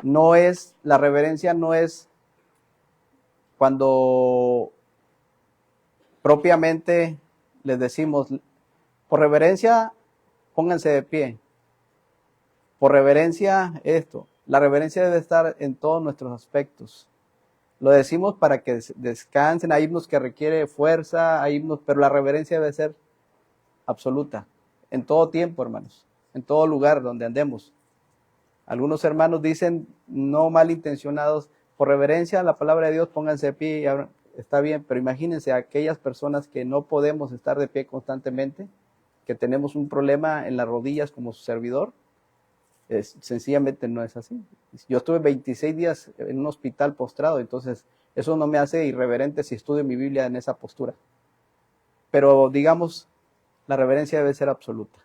la reverencia no es cuando propiamente les decimos, por reverencia, pónganse de pie. Por reverencia, esto. La reverencia debe estar en todos nuestros aspectos. Lo decimos para que descansen. Hay himnos que requiere fuerza, hay himnos, pero la reverencia debe ser absoluta. En todo tiempo, hermanos. En todo lugar donde andemos. Algunos hermanos dicen, no malintencionados, por reverencia a la palabra de Dios, pónganse de pie y abran. Está bien, pero imagínense a aquellas personas que no podemos estar de pie constantemente, que tenemos un problema en las rodillas como su servidor, sencillamente no es así. Yo estuve 26 días en un hospital postrado, entonces eso no me hace irreverente si estudio mi Biblia en esa postura. Pero digamos, la reverencia debe ser absoluta.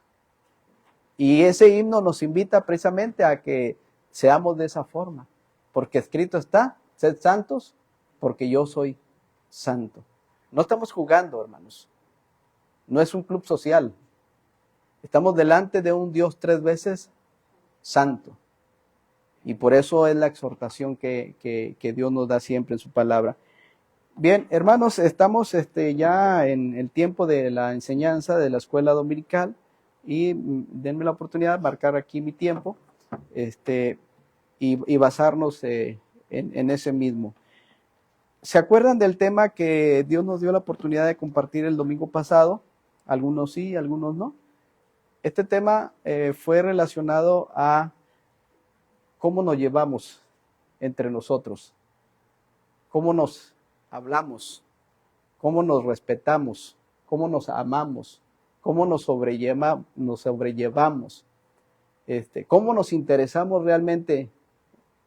Y ese himno nos invita precisamente a que seamos de esa forma, porque escrito está, sed santos, porque yo soy santo. No estamos jugando, hermanos. No es un club social. Estamos delante de un Dios 3 veces santo. Y por eso es la exhortación que Dios nos da siempre en su palabra. Bien, hermanos, estamos ya en el tiempo de la enseñanza de la escuela dominical y denme la oportunidad de marcar aquí mi tiempo y basarnos en ese mismo. ¿Se acuerdan del tema que Dios nos dio la oportunidad de compartir el domingo pasado? Algunos sí, algunos no. Este tema fue relacionado a cómo nos llevamos entre nosotros, cómo nos hablamos, cómo nos respetamos, cómo nos amamos, cómo nos sobrellevamos, cómo nos interesamos realmente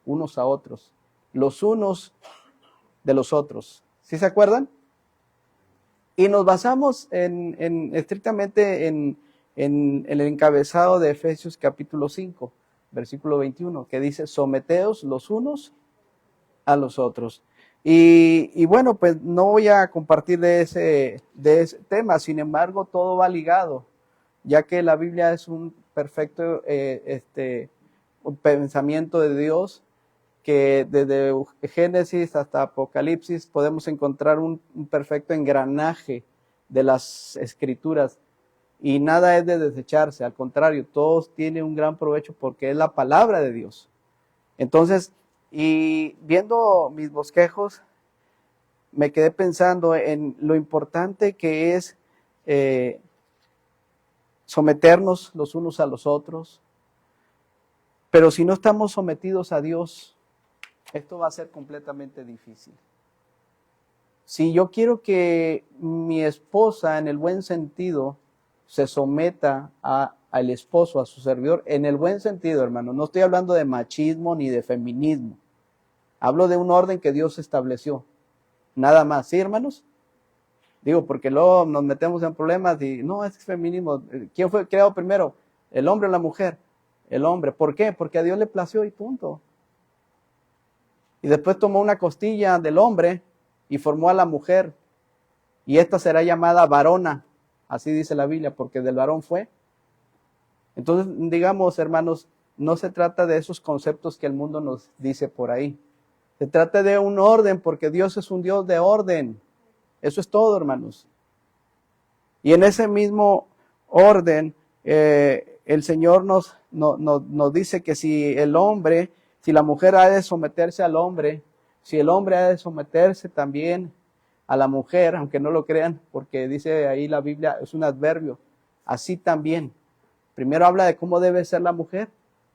unos a otros, los unos de los otros. ¿Sí se acuerdan? Y nos basamos estrictamente en el encabezado de Efesios capítulo 5, versículo 21, que dice, someteos los unos a los otros. Y bueno, pues no voy a compartir de ese tema, sin embargo, todo va ligado, ya que la Biblia es un perfecto un pensamiento de Dios, que desde Génesis hasta Apocalipsis podemos encontrar un perfecto engranaje de las Escrituras, y nada es de desecharse, al contrario, todos tienen un gran provecho porque es la palabra de Dios. Entonces, y viendo mis bosquejos, me quedé pensando en lo importante que es someternos los unos a los otros, pero si no estamos sometidos a Dios, esto va a ser completamente difícil. Si yo quiero que mi esposa, en el buen sentido, se someta al esposo, a su servidor, en el buen sentido, hermano, no estoy hablando de machismo ni de feminismo. Hablo de un orden que Dios estableció. Nada más, ¿sí, hermanos? Digo, porque luego nos metemos en problemas y no, es feminismo. ¿Quién fue creado primero? ¿El hombre o la mujer? El hombre. ¿Por qué? Porque a Dios le plació y punto. Y después tomó una costilla del hombre y formó a la mujer. Y esta será llamada varona. Así dice la Biblia, porque del varón fue. Entonces, digamos, hermanos, no se trata de esos conceptos que el mundo nos dice por ahí. Se trata de un orden, porque Dios es un Dios de orden. Eso es todo, hermanos. Y en ese mismo orden, el Señor nos dice que si la mujer ha de someterse al hombre, si el hombre ha de someterse también a la mujer, aunque no lo crean, porque dice ahí la Biblia, es un adverbio, así también. Primero habla de cómo debe ser la mujer,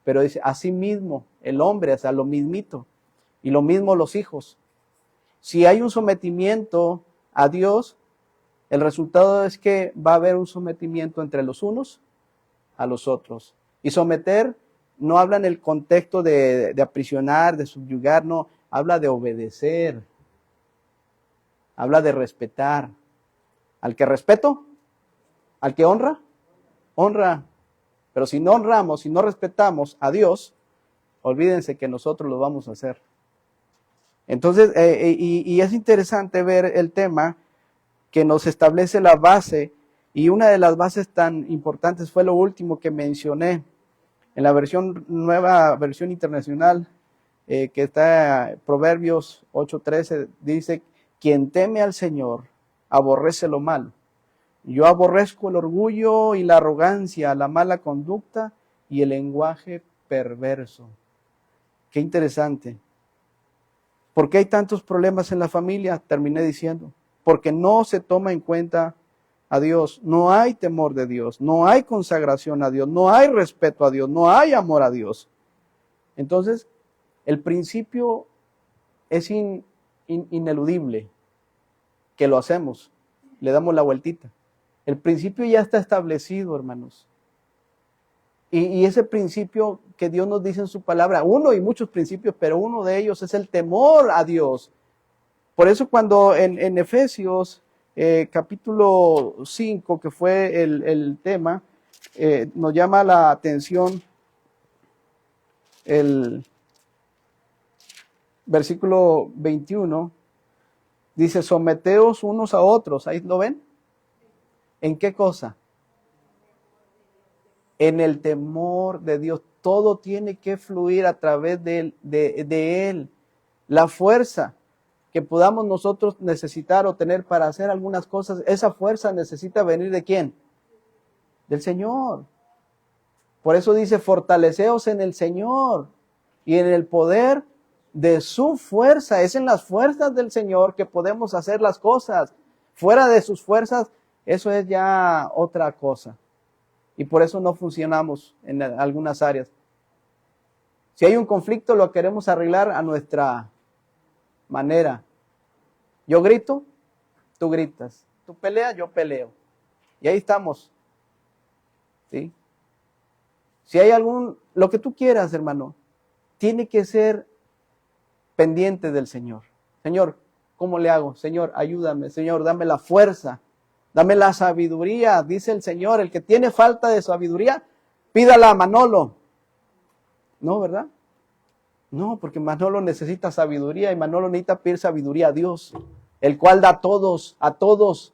pero dice, así mismo el hombre, o sea, lo mismito, y lo mismo los hijos. Si hay un sometimiento a Dios, el resultado es que va a haber un sometimiento entre los unos a los otros. Y someter no habla en el contexto de aprisionar, de subyugar, no, habla de obedecer, habla de respetar. Al que respeto, al que honra, honra. Pero si no honramos, si no respetamos a Dios, olvídense que nosotros lo vamos a hacer. Entonces, y es interesante ver el tema que nos establece la base, y una de las bases tan importantes fue lo último que mencioné en la nueva versión internacional, que está Proverbios 8:13, dice, quien teme al Señor aborrece lo malo. Yo aborrezco el orgullo y la arrogancia, la mala conducta y el lenguaje perverso. Qué interesante. ¿Por qué hay tantos problemas en la familia? Terminé diciendo, porque no se toma en cuenta a Dios, no hay temor de Dios, no hay consagración a Dios, no hay respeto a Dios, no hay amor a Dios. Entonces, el principio es ineludible, que lo hacemos, le damos la vueltita. El principio ya está establecido, hermanos. Y ese principio que Dios nos dice en su palabra, uno y muchos principios, pero uno de ellos es el temor a Dios. Por eso cuando en Efesios capítulo 5, que fue el tema, nos llama la atención el versículo 21, dice, someteos unos a otros. ¿Ahí lo ven? ¿En qué cosa? En el temor de Dios. Todo tiene que fluir a través de Él. La fuerza que podamos nosotros necesitar o tener para hacer algunas cosas, esa fuerza necesita venir ¿de quién? Del Señor. Por eso dice, fortaleceos en el Señor y en el poder de su fuerza. Es en las fuerzas del Señor que podemos hacer las cosas. Fuera de sus fuerzas, eso es ya otra cosa. Y por eso no funcionamos en algunas áreas. Si hay un conflicto, lo queremos arreglar a nuestra manera. Yo grito, tú gritas. Tú peleas, yo peleo. Y ahí estamos. ¿Sí? Si hay lo que tú quieras, hermano, tiene que ser pendiente del Señor. Señor, ¿cómo le hago? Señor, ayúdame. Señor, dame la fuerza. Dame la sabiduría, dice el Señor. El que tiene falta de sabiduría, pídala a Manolo. No, ¿verdad? No, porque Manolo necesita sabiduría y Manolo necesita pedir sabiduría a Dios, el cual da a todos,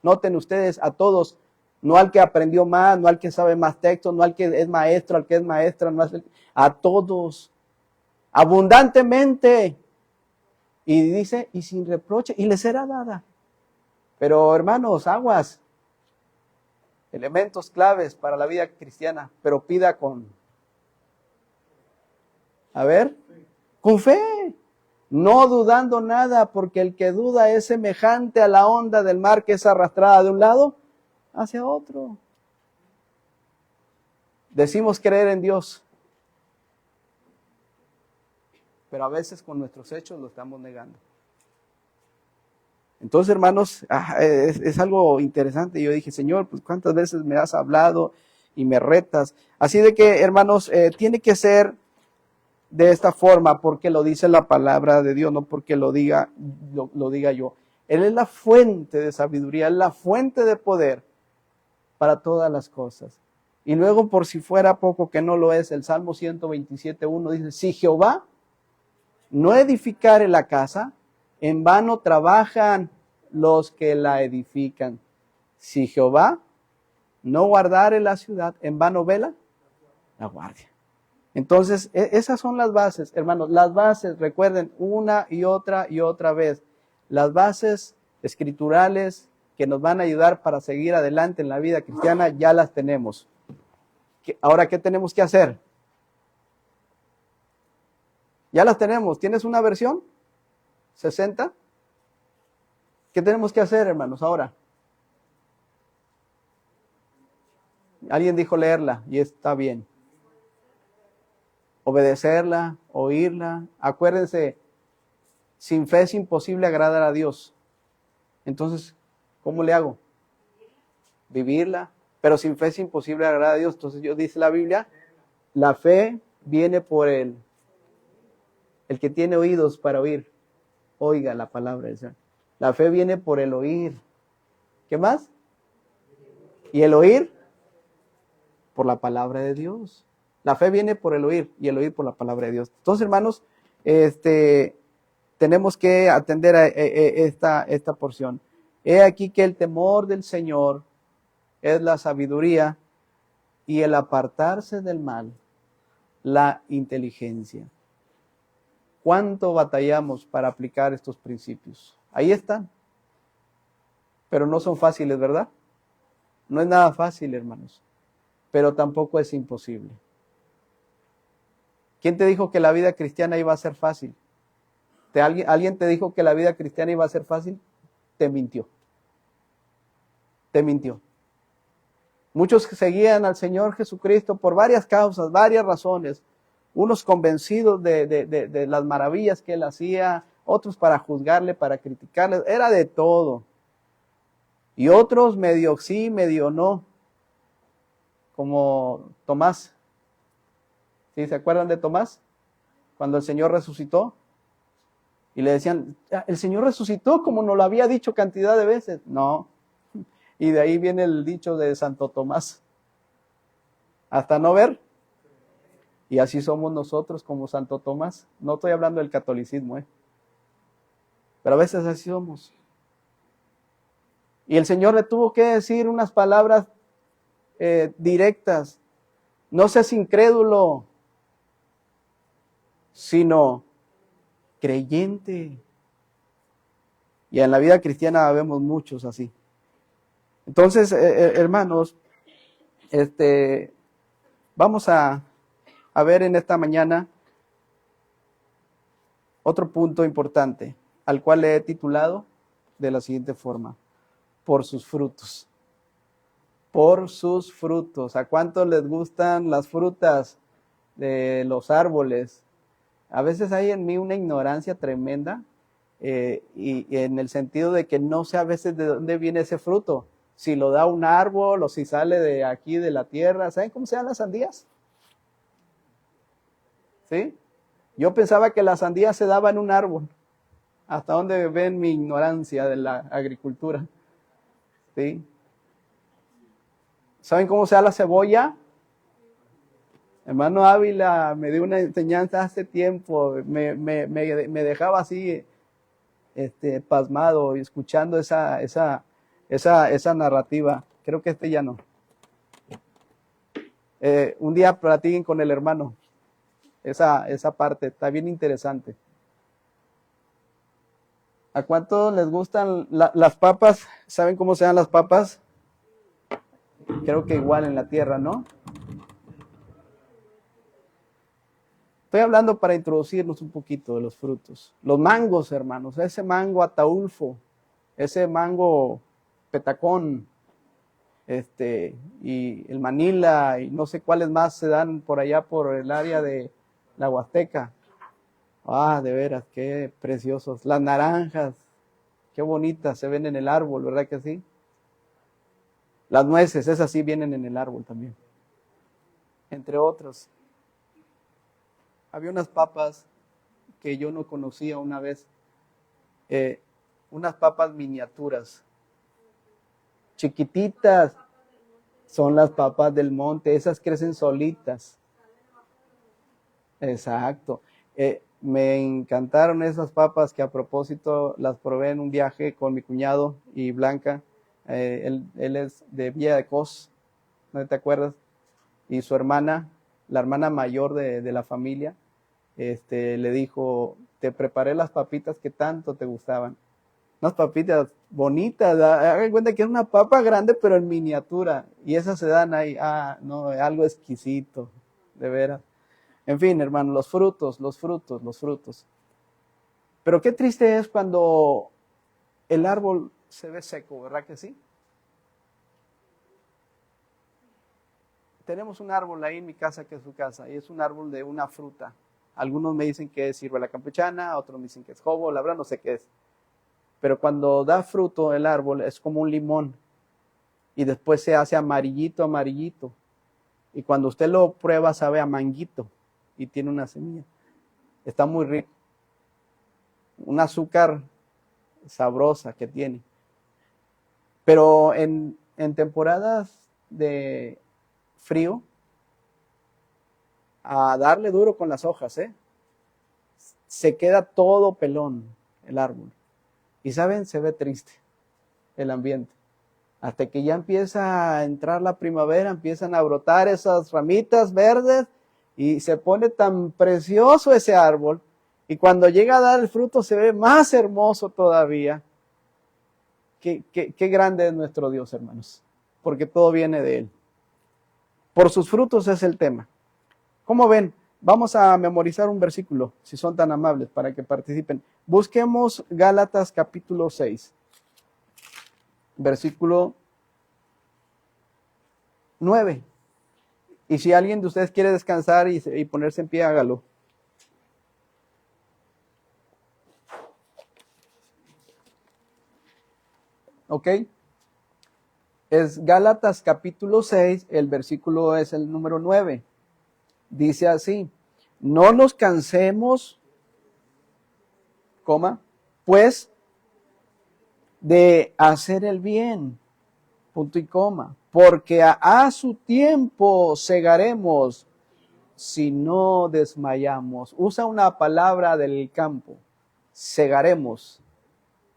noten ustedes, a todos, no al que aprendió más, no al que sabe más textos, no al que es maestro, al que es maestra, no a todos, abundantemente. Y dice, y sin reproche, y les será dada. Pero hermanos, aguas, elementos claves para la vida cristiana, pero pida con fe, no dudando nada, porque el que duda es semejante a la onda del mar que es arrastrada de un lado hacia otro. Decimos creer en Dios, pero a veces con nuestros hechos lo estamos negando. Entonces, hermanos, es algo interesante. Yo dije, Señor, pues cuántas veces me has hablado y me retas. Así de que, hermanos, tiene que ser de esta forma, porque lo dice la palabra de Dios, no porque lo diga yo. Él es la fuente de sabiduría, es la fuente de poder para todas las cosas. Y luego, por si fuera poco, que no lo es, el Salmo 127:1 dice, si Jehová no edificare la casa, en vano trabajan los que la edifican. Si Jehová no guardare la ciudad, en vano vela la guardia. Entonces, esas son las bases, hermanos. Las bases, recuerden, una y otra vez. Las bases escriturales que nos van a ayudar para seguir adelante en la vida cristiana, ya las tenemos. Ahora, ¿qué tenemos que hacer? Ya las tenemos. ¿Tienes una versión? 60. ¿Qué tenemos que hacer, hermanos, ahora? Alguien dijo leerla y está bien. Obedecerla, oírla. Acuérdense, sin fe es imposible agradar a Dios. Entonces, ¿cómo le hago? Vivirla. Pero sin fe es imposible agradar a Dios. Entonces, dice la Biblia, la fe viene por el que tiene oídos para oír. Oiga la palabra del Señor. La fe viene por el oír. ¿Qué más? Y el oír por la palabra de Dios. La fe viene por el oír y el oír por la palabra de Dios. Entonces, hermanos, tenemos que atender a esta porción. He aquí que el temor del Señor es la sabiduría y el apartarse del mal, la inteligencia. ¿Cuánto batallamos para aplicar estos principios? Ahí están. Pero no son fáciles, ¿verdad? No es nada fácil, hermanos. Pero tampoco es imposible. ¿Quién te dijo que la vida cristiana iba a ser fácil? ¿Alguien te dijo que la vida cristiana iba a ser fácil? Te mintió. Te mintió. Muchos seguían al Señor Jesucristo por varias causas, varias razones. Unos convencidos de las maravillas que Él hacía, otros para juzgarle, para criticarle, era de todo. Y otros medio sí, medio no, como Tomás. ¿Sí? ¿Se acuerdan de Tomás? Cuando el Señor resucitó. Y le decían, ¿el Señor resucitó como nos lo había dicho cantidad de veces? No. Y de ahí viene el dicho de Santo Tomás. Hasta no ver. Y así somos nosotros como Santo Tomás. No estoy hablando del catolicismo, pero a veces así somos. Y el Señor le tuvo que decir unas palabras directas. No seas incrédulo, sino creyente. Y en la vida cristiana vemos muchos así. Entonces, hermanos, vamos a ver en esta mañana otro punto importante, al cual le he titulado de la siguiente forma: por sus frutos. Por sus frutos. ¿A cuántos les gustan las frutas de los árboles? A veces hay en mí una ignorancia tremenda, y en el sentido de que no sé a veces de dónde viene ese fruto. Si lo da un árbol o si sale de aquí de la tierra. ¿Saben cómo se llaman las sandías? ¿Sí? Yo pensaba que la sandía se daba en un árbol. Hasta donde ven mi ignorancia de la agricultura. ¿Sí? ¿Saben cómo se da la cebolla? Hermano Ávila me dio una enseñanza hace tiempo. Me dejaba así pasmado, escuchando esa narrativa. Creo que ya no. Un día platiquen con el hermano. Esa parte está bien interesante. ¿A cuántos les gustan las papas? ¿Saben cómo se dan las papas? Creo que igual en la tierra, ¿no? Estoy hablando para introducirnos un poquito de los frutos. Los mangos, hermanos, ese mango ataulfo, ese mango petacón, y el manila, y no sé cuáles más se dan por allá por el área de la Huasteca. Ah, de veras, qué preciosos. Las naranjas, qué bonitas se ven en el árbol, ¿verdad que sí? Las nueces, esas sí vienen en el árbol también. Entre otros. Había unas papas que yo no conocía una vez. Unas papas miniaturas. Chiquititas. Son las papas del monte. Esas crecen solitas. Exacto. Me encantaron esas papas que a propósito las probé en un viaje con mi cuñado y Blanca. Él es de Villa de Cos, ¿no te acuerdas? Y su hermana, la hermana mayor de la familia, le dijo, te preparé las papitas que tanto te gustaban. Unas papitas bonitas, hagan cuenta que es una papa grande pero en miniatura. Y esas se dan ahí, no, algo exquisito, de veras. En fin, hermano, los frutos. Pero qué triste es cuando el árbol se ve seco, ¿verdad que sí? Tenemos un árbol ahí en mi casa que es su casa, y es un árbol de una fruta. Algunos me dicen que es ciruela campechana, otros me dicen que es jobo, la verdad no sé qué es. Pero cuando da fruto el árbol es como un limón, y después se hace amarillito. Y cuando usted lo prueba sabe a manguito, y tiene una semilla. Está muy rico. Un azúcar sabrosa que tiene. Pero en temporadas de frío, a darle duro con las hojas, se queda todo pelón el árbol. Y saben, se ve triste el ambiente. Hasta que ya empieza a entrar la primavera, empiezan a brotar esas ramitas verdes y se pone tan precioso ese árbol Y cuando llega a dar el fruto se ve más hermoso todavía. Qué grande es nuestro Dios, hermanos, porque todo viene de Él. Por sus frutos es el tema. ¿Cómo ven? Vamos a memorizar un versículo, si son tan amables, para que participen. Busquemos Gálatas capítulo 6, versículo 9. Y si alguien de ustedes quiere descansar y ponerse en pie, hágalo. ¿Ok? Es Gálatas capítulo 6, el versículo es el número 9. Dice así: no nos cansemos, pues, de hacer el bien, punto y coma, porque a su tiempo segaremos si no desmayamos. Usa una palabra del campo, segaremos.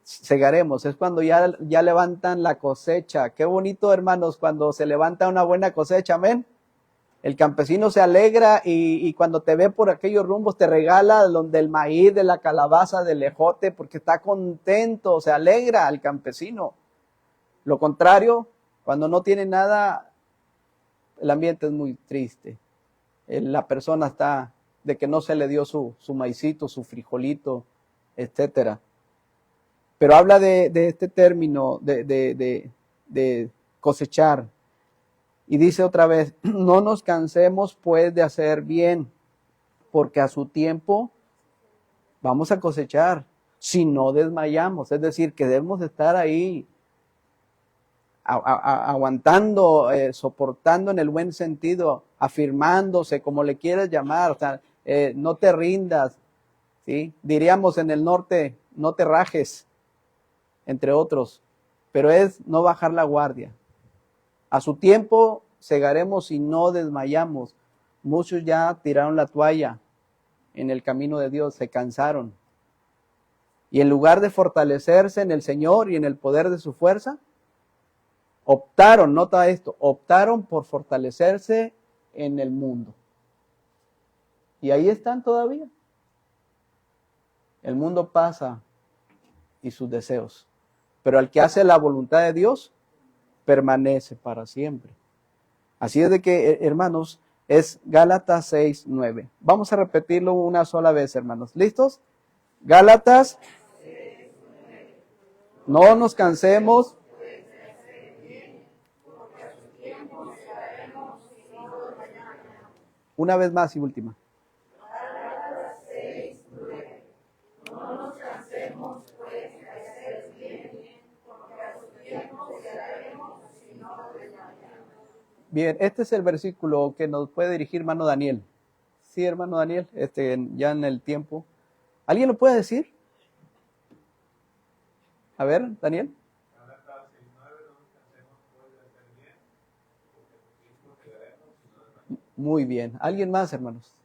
Segaremos, es cuando ya levantan la cosecha. Qué bonito, hermanos, cuando se levanta una buena cosecha, amén. El campesino se alegra y cuando te ve por aquellos rumbos te regala del maíz, de la calabaza, del ejote, porque está contento, se alegra al campesino. Lo contrario, cuando no tiene nada, el ambiente es muy triste. La persona está de que no se le dio su maicito, su frijolito, etcétera. Pero habla de este término de cosechar. Y dice otra vez: no nos cansemos pues de hacer bien, porque a su tiempo vamos a cosechar, si no desmayamos. Es decir, que debemos estar ahí aguantando, soportando en el buen sentido, afirmándose, como le quieras llamar. O sea, no te rindas, ¿sí? Diríamos en el norte, no te rajes, entre otros, pero es no bajar la guardia. A su tiempo segaremos y no desmayamos. Muchos ya tiraron la toalla en el camino de Dios, se cansaron. Y en lugar de fortalecerse en el Señor y en el poder de su fuerza, optaron, nota esto, optaron por fortalecerse en el mundo. Y ahí están todavía. El mundo pasa y sus deseos, pero al que hace la voluntad de Dios permanece para siempre. Así es de que, hermanos, es Gálatas 6, 9. Vamos a repetirlo una sola vez, hermanos. ¿Listos? Gálatas, no nos cansemos. Una vez más y última. Bien, este es el versículo que nos puede dirigir hermano Daniel. Sí, hermano Daniel, ya en el tiempo. ¿Alguien lo puede decir? A ver, Daniel. Muy bien. ¿Alguien más, hermanos?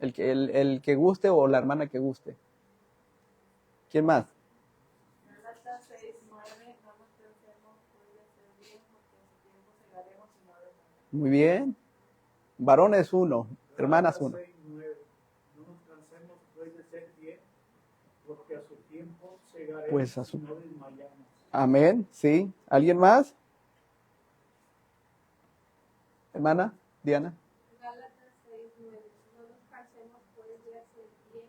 El que guste o la hermana que guste. ¿Quién más? Muy bien. Varones 1, hermanas 1. Pues a su... Amén, sí. ¿Alguien más? Hermana Diana. Gálatas 6:9. No nos cansemos pues de hacer bien,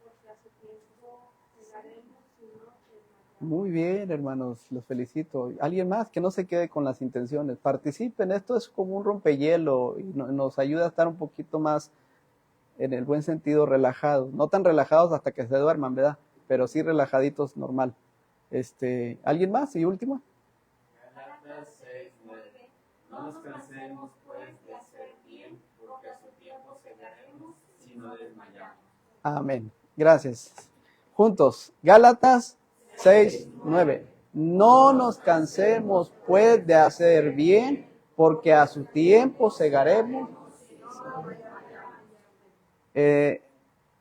porque a su tiempo llegaremos y no desmayaremos. Muy bien, hermanos, los felicito. ¿Alguien más que no se quede con las intenciones? Participen, esto es como un rompehielo y nos ayuda a estar un poquito más, en el buen sentido, relajados. No tan relajados hasta que se duerman, ¿verdad? Pero sí relajaditos, normal. ¿Alguien más? Y última. Gálatas 6:9. No nos cansemos pues de hacer bien, porque a su tiempo llegaremos y no desmayamos. Amén. Gracias. Juntos, Gálatas 6:9. No nos cansemos pues de hacer bien, porque a su tiempo segaremos.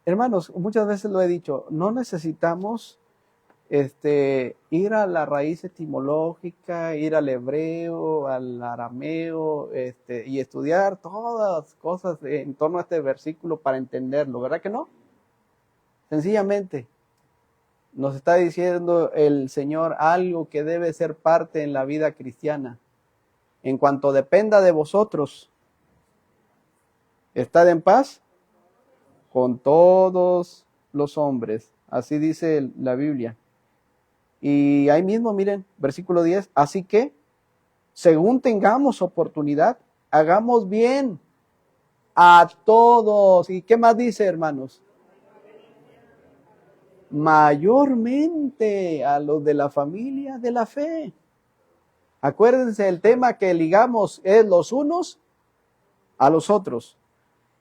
Hermanos, muchas veces lo he dicho, no necesitamos ir a la raíz etimológica, ir al hebreo, al arameo, y estudiar todas las cosas en torno a este versículo para entenderlo, ¿verdad que no? Sencillamente, nos está diciendo el Señor algo que debe ser parte en la vida cristiana. En cuanto dependa de vosotros, estad en paz con todos los hombres. Así dice la Biblia. Y ahí mismo, miren, versículo 10. Así que, según tengamos oportunidad, hagamos bien a todos. ¿Y qué más dice, hermanos? Mayormente a los de la familia de la fe. Acuérdense, el tema que ligamos es los unos a los otros.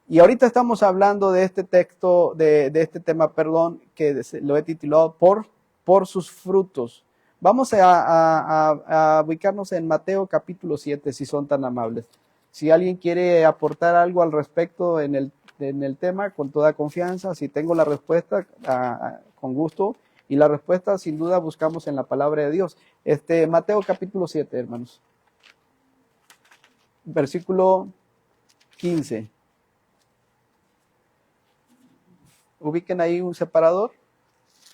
Y ahorita estamos hablando de este texto, de este tema, perdón, que lo he titulado por sus frutos. Vamos a ubicarnos en Mateo capítulo 7, si son tan amables. Si alguien quiere aportar algo al respecto en el tema, con toda confianza, si tengo la respuesta, con gusto. Y la respuesta, sin duda, buscamos en la palabra de Dios. Mateo capítulo 7, hermanos. Versículo 15. Ubiquen ahí un separador,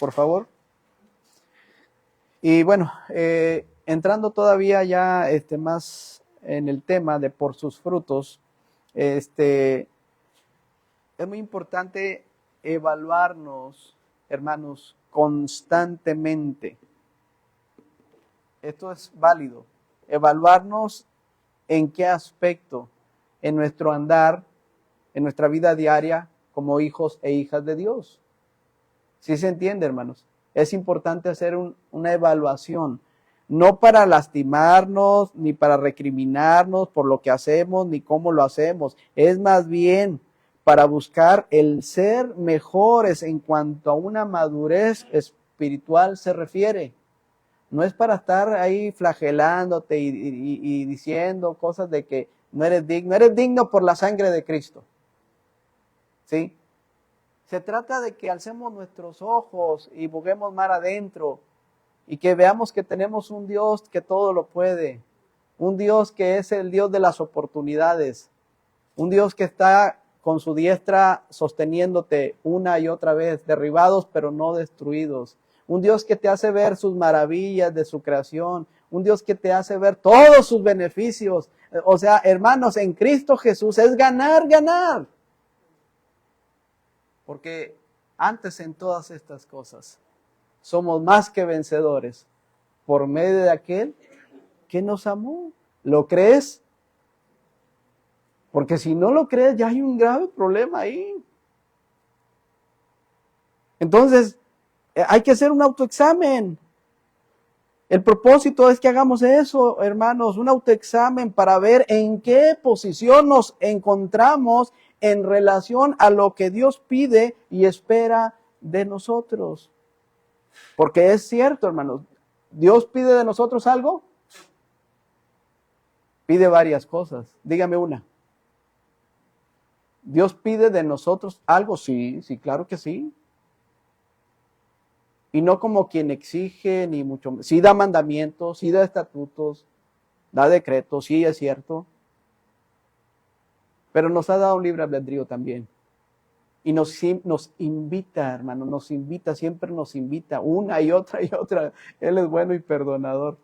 por favor. Y bueno, entrando todavía ya más en el tema de por sus frutos, es muy importante evaluarnos, hermanos, constantemente. Esto es válido. Evaluarnos en qué aspecto, en nuestro andar, en nuestra vida diaria, como hijos e hijas de Dios. ¿Sí se entiende, hermanos? Es importante hacer una evaluación, no para lastimarnos, ni para recriminarnos por lo que hacemos, ni cómo lo hacemos. Es más bien para buscar el ser mejores en cuanto a una madurez espiritual se refiere. No es para estar ahí flagelándote y diciendo cosas de que no eres digno por la sangre de Cristo. ¿Sí? Se trata de que alcemos nuestros ojos y buguemos mar adentro y que veamos que tenemos un Dios que todo lo puede, un Dios que es el Dios de las oportunidades, un Dios que está con su diestra sosteniéndote una y otra vez, derribados pero no destruidos, un Dios que te hace ver sus maravillas de su creación, un Dios que te hace ver todos sus beneficios. O sea, hermanos, en Cristo Jesús es ganar, ganar. Porque antes en todas estas cosas somos más que vencedores por medio de aquel que nos amó. ¿Lo crees? Porque si no lo crees, ya hay un grave problema ahí. Entonces, hay que hacer un autoexamen. El propósito es que hagamos eso, hermanos, un autoexamen para ver en qué posición nos encontramos en relación a lo que Dios pide y espera de nosotros. Porque es cierto, hermanos, ¿Dios pide de nosotros algo? Pide varias cosas. Dígame una. ¿Dios pide de nosotros algo? Sí, claro que sí. Y no como quien exige, ni mucho más. Sí da mandamientos, sí da estatutos, da decretos, sí es cierto. Pero nos ha dado un libre albedrío también. Y nos invita, hermano, siempre nos invita, una y otra y otra. Él es bueno y perdonador.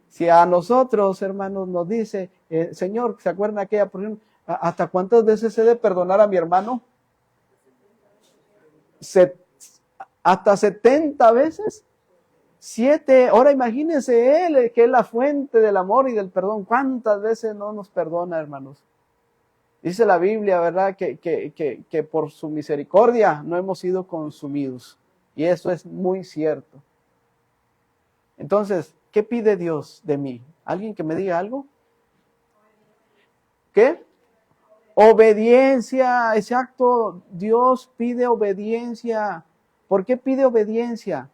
Si a nosotros, hermanos, nos dice, Señor, ¿se acuerdan aquella porción? ¿Hasta cuántas veces he de perdonar a mi hermano? ¿Hasta 70 veces? 7. Ahora imagínense Él, que es la fuente del amor y del perdón. ¿Cuántas veces no nos perdona, hermanos? Dice la Biblia, ¿verdad? Que por su misericordia no hemos sido consumidos. Y eso es muy cierto. Entonces, ¿qué pide Dios de mí? ¿Alguien que me diga algo? ¿Qué? Obediencia, exacto. Dios pide obediencia. ¿Por qué pide obediencia?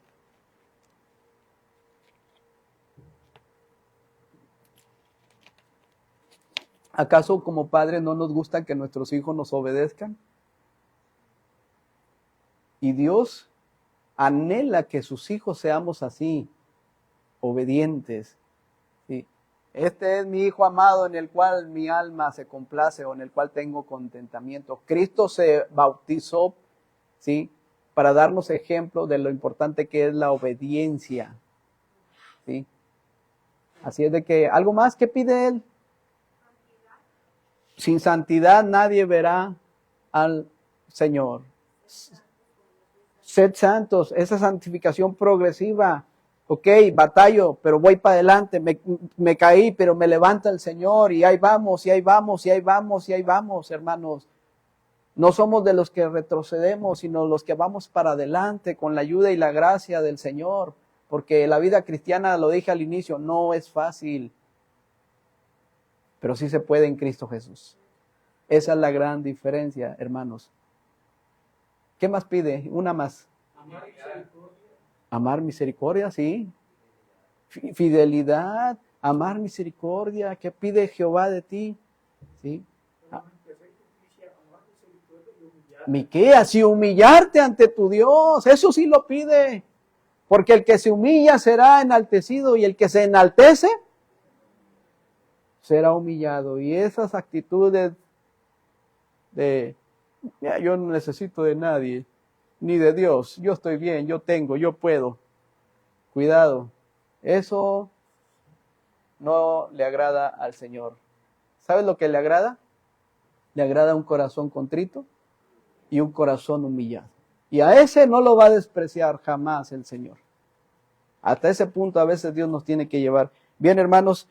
¿Acaso como padres no nos gusta que nuestros hijos nos obedezcan? Y Dios anhela que sus hijos seamos así, obedientes. ¿Sí? Este es mi hijo amado en el cual mi alma se complace o en el cual tengo contentamiento. Cristo se bautizó ¿sí? Para darnos ejemplo de lo importante que es la obediencia, ¿sí? Así es de que, ¿algo más que pide Él? Sin santidad nadie verá al Señor. Sed santos, esa santificación progresiva. Ok, batallo, pero voy para adelante, me caí, pero me levanta el Señor y ahí vamos, y ahí vamos, y ahí vamos, y ahí vamos, hermanos. No somos de los que retrocedemos, sino los que vamos para adelante con la ayuda y la gracia del Señor. Porque la vida cristiana, lo dije al inicio, no es fácil, pero sí se puede en Cristo Jesús. Esa es la gran diferencia, hermanos. ¿Qué más pide? Una más. Amar misericordia. Amar misericordia, sí. Fidelidad, amar misericordia. ¿Qué pide Jehová de ti? ¿Sí? Miqueas, y humillarte ante tu Dios. Eso sí lo pide. Porque el que se humilla será enaltecido y el que se enaltece será humillado. Y esas actitudes de, mira, yo no necesito de nadie, ni de Dios. Yo estoy bien, yo tengo, yo puedo. Cuidado. Eso no le agrada al Señor. ¿Sabes lo que le agrada? Le agrada un corazón contrito y un corazón humillado. Y a ese no lo va a despreciar jamás el Señor. Hasta ese punto a veces Dios nos tiene que llevar. Bien, hermanos,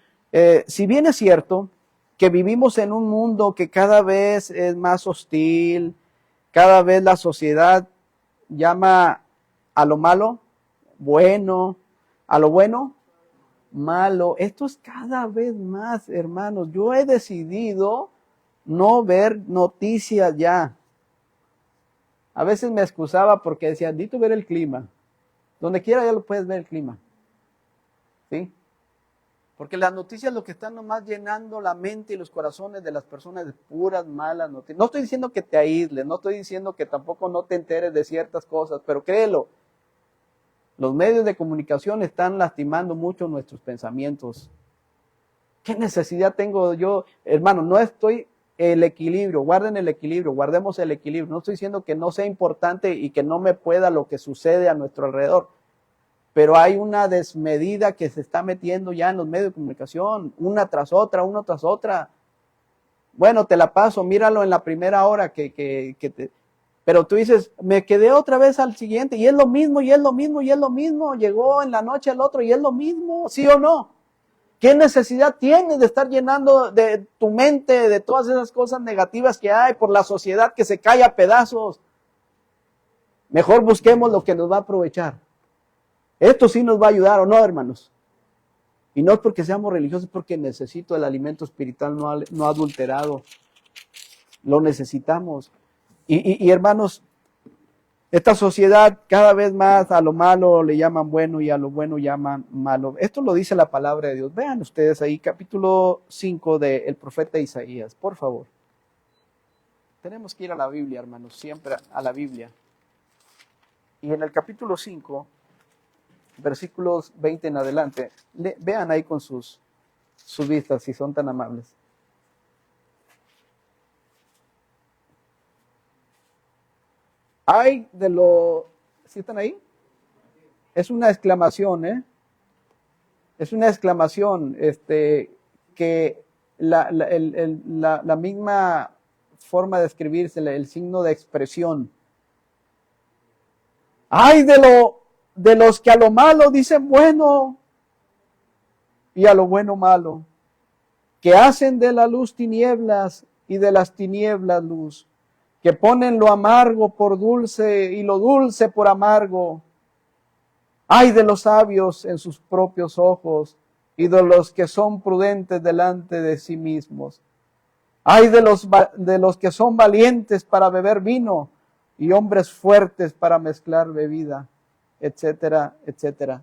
si bien es cierto que vivimos en un mundo que cada vez es más hostil, cada vez la sociedad llama a lo malo bueno, a lo bueno malo. Esto es cada vez más, hermanos. Yo he decidido no ver noticias ya. A veces me excusaba porque decía, necesito ver el clima. Donde quiera ya lo puedes ver el clima. ¿Sí? Porque las noticias lo que están nomás llenando la mente y los corazones de las personas de puras malas noticias. No estoy diciendo que te aísles, no estoy diciendo que tampoco no te enteres de ciertas cosas, pero créelo, los medios de comunicación están lastimando mucho nuestros pensamientos. ¿Qué necesidad tengo yo? Hermano, no estoy el equilibrio, guarden el equilibrio, guardemos el equilibrio. No estoy diciendo que no sea importante y que no me pueda lo que sucede a nuestro alrededor. Pero hay una desmedida que se está metiendo ya en los medios de comunicación, una tras otra. Bueno, te la paso, míralo en la primera hora pero tú dices, me quedé otra vez al siguiente, y es lo mismo, y es lo mismo, y es lo mismo. Llegó en la noche el otro, y es lo mismo, ¿sí o no? ¿Qué necesidad tienes de estar llenando de tu mente de todas esas cosas negativas que hay por la sociedad que se cae a pedazos? Mejor busquemos lo que nos va a aprovechar. Esto sí nos va a ayudar, ¿o no, hermanos? Y no es porque seamos religiosos, es porque necesito el alimento espiritual no adulterado. Lo necesitamos. Y hermanos, esta sociedad cada vez más a lo malo le llaman bueno y a lo bueno llaman malo. Esto lo dice la palabra de Dios. Vean ustedes ahí, capítulo 5 del profeta Isaías, por favor. Tenemos que ir a la Biblia, hermanos, siempre a la Biblia. Y en el capítulo 5, versículos 20 en adelante, vean ahí con sus vistas, si son tan amables. Ay de lo... ¿Sí están ahí? Es una exclamación, ¿eh? Es una exclamación, que la misma forma de escribirse, el signo de expresión. Ay de los que a lo malo dicen bueno y a lo bueno malo, que hacen de la luz tinieblas y de las tinieblas luz, que ponen lo amargo por dulce y lo dulce por amargo. Ay de los sabios en sus propios ojos y de los que son prudentes delante de sí mismos. Ay de los que son valientes para beber vino y hombres fuertes para mezclar bebida, etcétera, etcétera.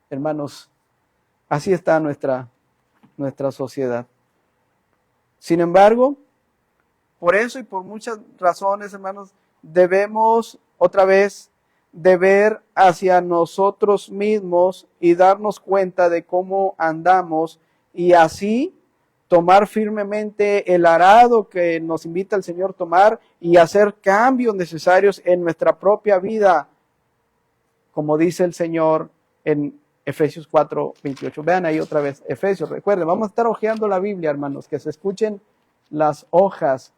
Hermanos, así está nuestra sociedad. Sin embargo, por eso y por muchas razones, hermanos, debemos otra vez de ver hacia nosotros mismos y darnos cuenta de cómo andamos y así tomar firmemente el arado que nos invita el Señor a tomar y hacer cambios necesarios en nuestra propia vida, como dice el Señor en Efesios 4:28. Vean ahí otra vez, Efesios, recuerden, vamos a estar hojeando la Biblia, hermanos, que se escuchen las hojas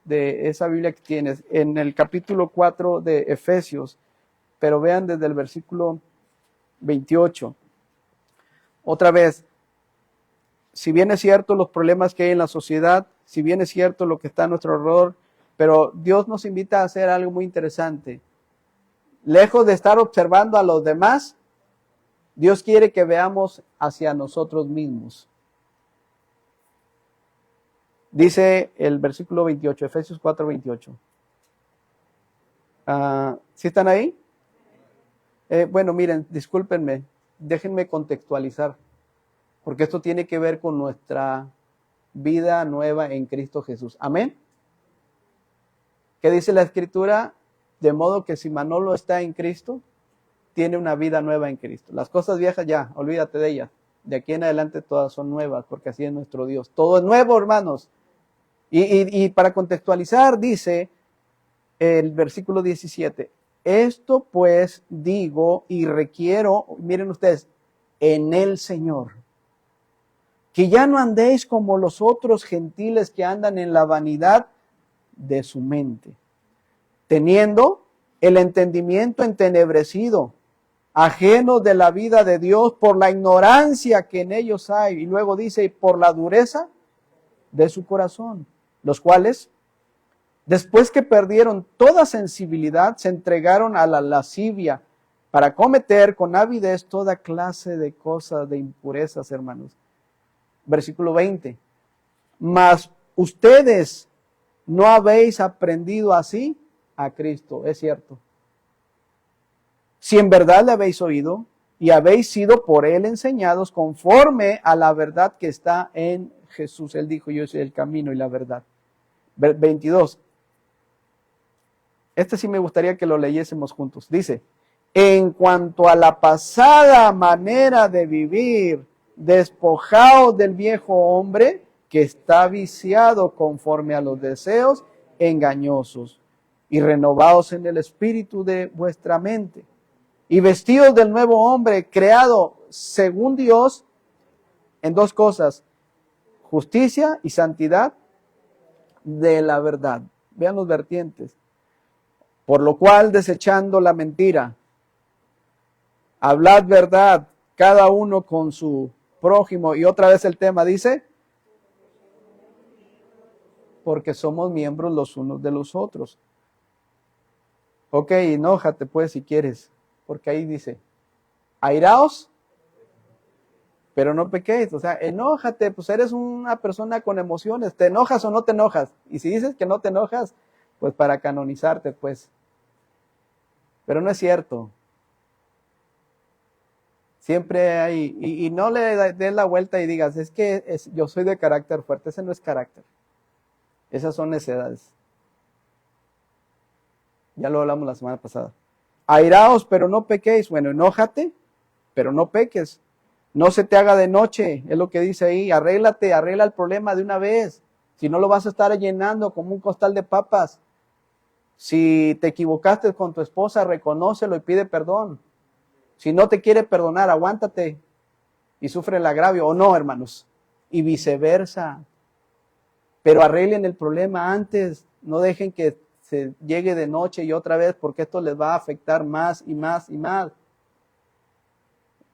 de esa Biblia que tienes, en el capítulo 4 de Efesios, pero vean desde el versículo 28. Otra vez, si bien es cierto los problemas que hay en la sociedad, si bien es cierto lo que está a nuestro alrededor, pero Dios nos invita a hacer algo muy interesante. Lejos de estar observando a los demás, Dios quiere que veamos hacia nosotros mismos. Dice el versículo 28, Efesios 4:28. ¿Sí están ahí? Bueno, miren, discúlpenme, déjenme contextualizar, porque esto tiene que ver con nuestra vida nueva en Cristo Jesús. Amén. ¿Qué dice la Escritura? De modo que si Manolo está en Cristo, tiene una vida nueva en Cristo. Las cosas viejas ya, olvídate de ellas. De aquí en adelante todas son nuevas, porque así es nuestro Dios. Todo es nuevo, hermanos. Y para contextualizar, dice el versículo 17, esto pues digo y requiero, miren ustedes, en el Señor, que ya no andéis como los otros gentiles que andan en la vanidad de su mente, teniendo el entendimiento entenebrecido, ajenos de la vida de Dios por la ignorancia que en ellos hay. Y luego dice, por la dureza de su corazón, los cuales, después que perdieron toda sensibilidad, se entregaron a la lascivia para cometer con avidez toda clase de cosas, de impurezas, hermanos. Versículo 20. Mas ustedes no habéis aprendido así a Cristo, es cierto. Si en verdad le habéis oído y habéis sido por él enseñados conforme a la verdad que está en Jesús. Él dijo, yo soy el camino y la verdad. 22. Este sí me gustaría que lo leyésemos juntos. Dice, en cuanto a la pasada manera de vivir, despojaos del viejo hombre que está viciado conforme a los deseos engañosos y renovaos en el espíritu de vuestra mente y vestidos del nuevo hombre creado según Dios en dos cosas, justicia y santidad de la verdad. Vean los vertientes. Por lo cual, desechando la mentira, hablad verdad, cada uno con su prójimo. Y otra vez el tema dice, porque somos miembros los unos de los otros. Ok, enójate pues si quieres, porque ahí dice, airaos, pero no pequéis. O sea, enójate, pues eres una persona con emociones. ¿Te enojas o no te enojas? Y si dices que no te enojas, pues para canonizarte, pues. Pero no es cierto. Siempre hay, y no le des la vuelta y digas, es que yo soy de carácter fuerte. Ese no es carácter. Esas son necedades. Ya lo hablamos la semana pasada. Airaos, pero no pequéis. Bueno, enójate, pero no peques. No se te haga de noche, es lo que dice ahí. Arregla el problema de una vez. Si no lo vas a estar llenando como un costal de papas. Si te equivocaste con tu esposa, reconócelo y pide perdón. Si no te quiere perdonar, aguántate y sufre el agravio, o no, hermanos. Y viceversa. Pero arreglen el problema antes. No dejen que se llegue de noche y otra vez, porque esto les va a afectar más y más y más.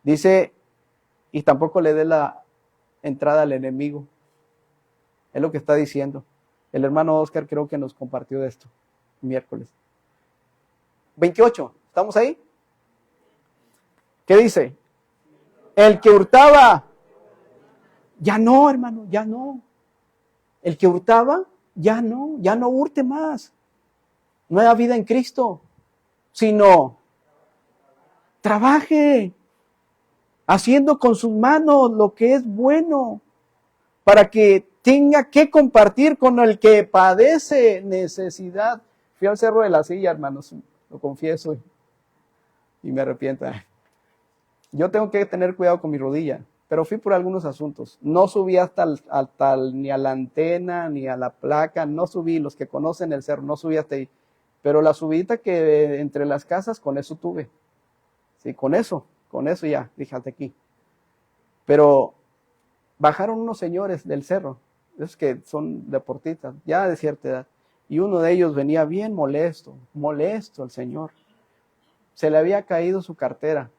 Dice, y tampoco le dé la entrada al enemigo. Es lo que está diciendo. El hermano Oscar creo que nos compartió de esto miércoles. 28, ¿estamos ahí? ¿Qué dice? El que hurtaba, ya no, hermano, ya no. El que hurtaba, ya no hurte más. Nueva vida en Cristo, sino trabaje, haciendo con sus manos lo que es bueno, para que tenga que compartir con el que padece necesidad. Fui al Cerro de la Silla, hermanos, lo confieso y me arrepiento. Yo tengo que tener cuidado con mi rodilla. pero fui por algunos asuntos. No subí ni a la antena, ni a la placa, no subí, los que conocen el cerro, no subí hasta ahí. Pero la subidita que entre las casas, con eso tuve. Sí, con eso ya, dije hasta aquí. Pero bajaron unos señores del cerro, esos que son deportistas, ya de cierta edad, y uno de ellos venía bien molesto el señor. Se le había caído su cartera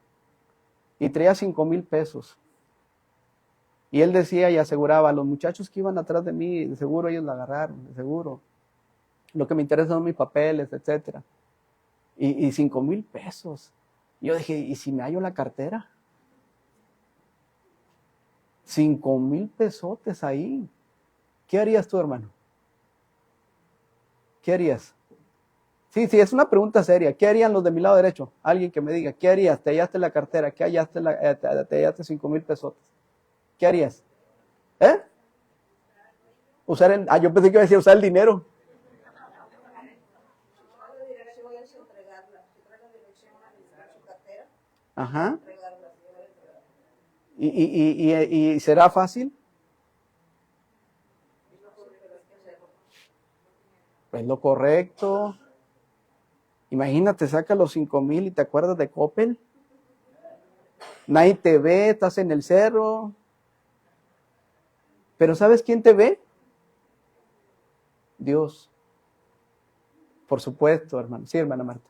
y traía 5,000 pesos. Y él decía y aseguraba, los muchachos que iban atrás de mí, de seguro ellos la agarraron, de seguro. Lo que me interesa son mis papeles, etcétera. Y 5,000 pesos. Yo dije, ¿y si me hallo la cartera? 5,000 pesotes ahí. ¿Qué harías tú, hermano? ¿Qué harías? Sí, es una pregunta seria. ¿Qué harían los de mi lado derecho? Alguien que me diga, ¿qué harías? Te hallaste la cartera, te hallaste 5,000 pesotes. ¿Qué harías? Yo pensé que iba a decir usar el dinero. Ajá. ¿Y será fácil? Pues lo correcto. Imagínate, saca los 5,000 y te acuerdas de Coppel. Nadie te ve, estás en el cerro. Pero ¿sabes quién te ve? Dios. Por supuesto, hermano. Sí, hermana Marta.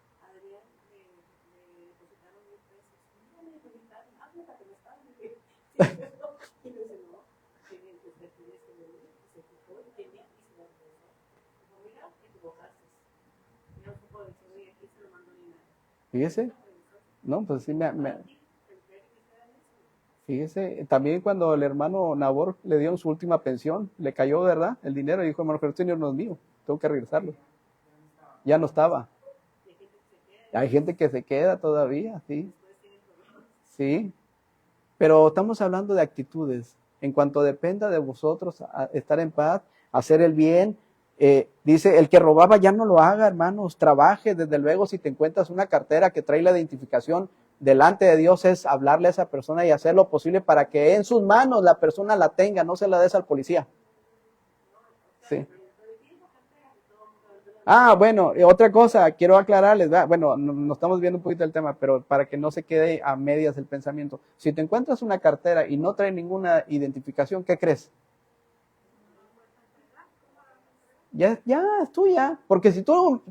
Fíjese. No, pues sí fíjese, también cuando el hermano Nabor le dio su última pensión, le cayó, ¿verdad? El dinero y dijo, hermano, pero este dinero no es mío, tengo que regresarlo. Ya no estaba. Hay gente que se queda todavía, sí. Sí. Pero estamos hablando de actitudes. En cuanto dependa de vosotros estar en paz, hacer el bien, dice, el que robaba ya no lo haga, hermanos, trabaje. Desde luego, si te encuentras una cartera que trae la identificación, delante de Dios es hablarle a esa persona y hacer lo posible para que en sus manos la persona la tenga, no se la des al policía. Sí. Bueno, otra cosa, quiero aclararles, ¿verdad? Bueno, no estamos viendo un poquito el tema, pero para que no se quede a medias el pensamiento. Si te encuentras una cartera y no trae ninguna identificación, ¿qué crees? Ya es tuya. Porque si tú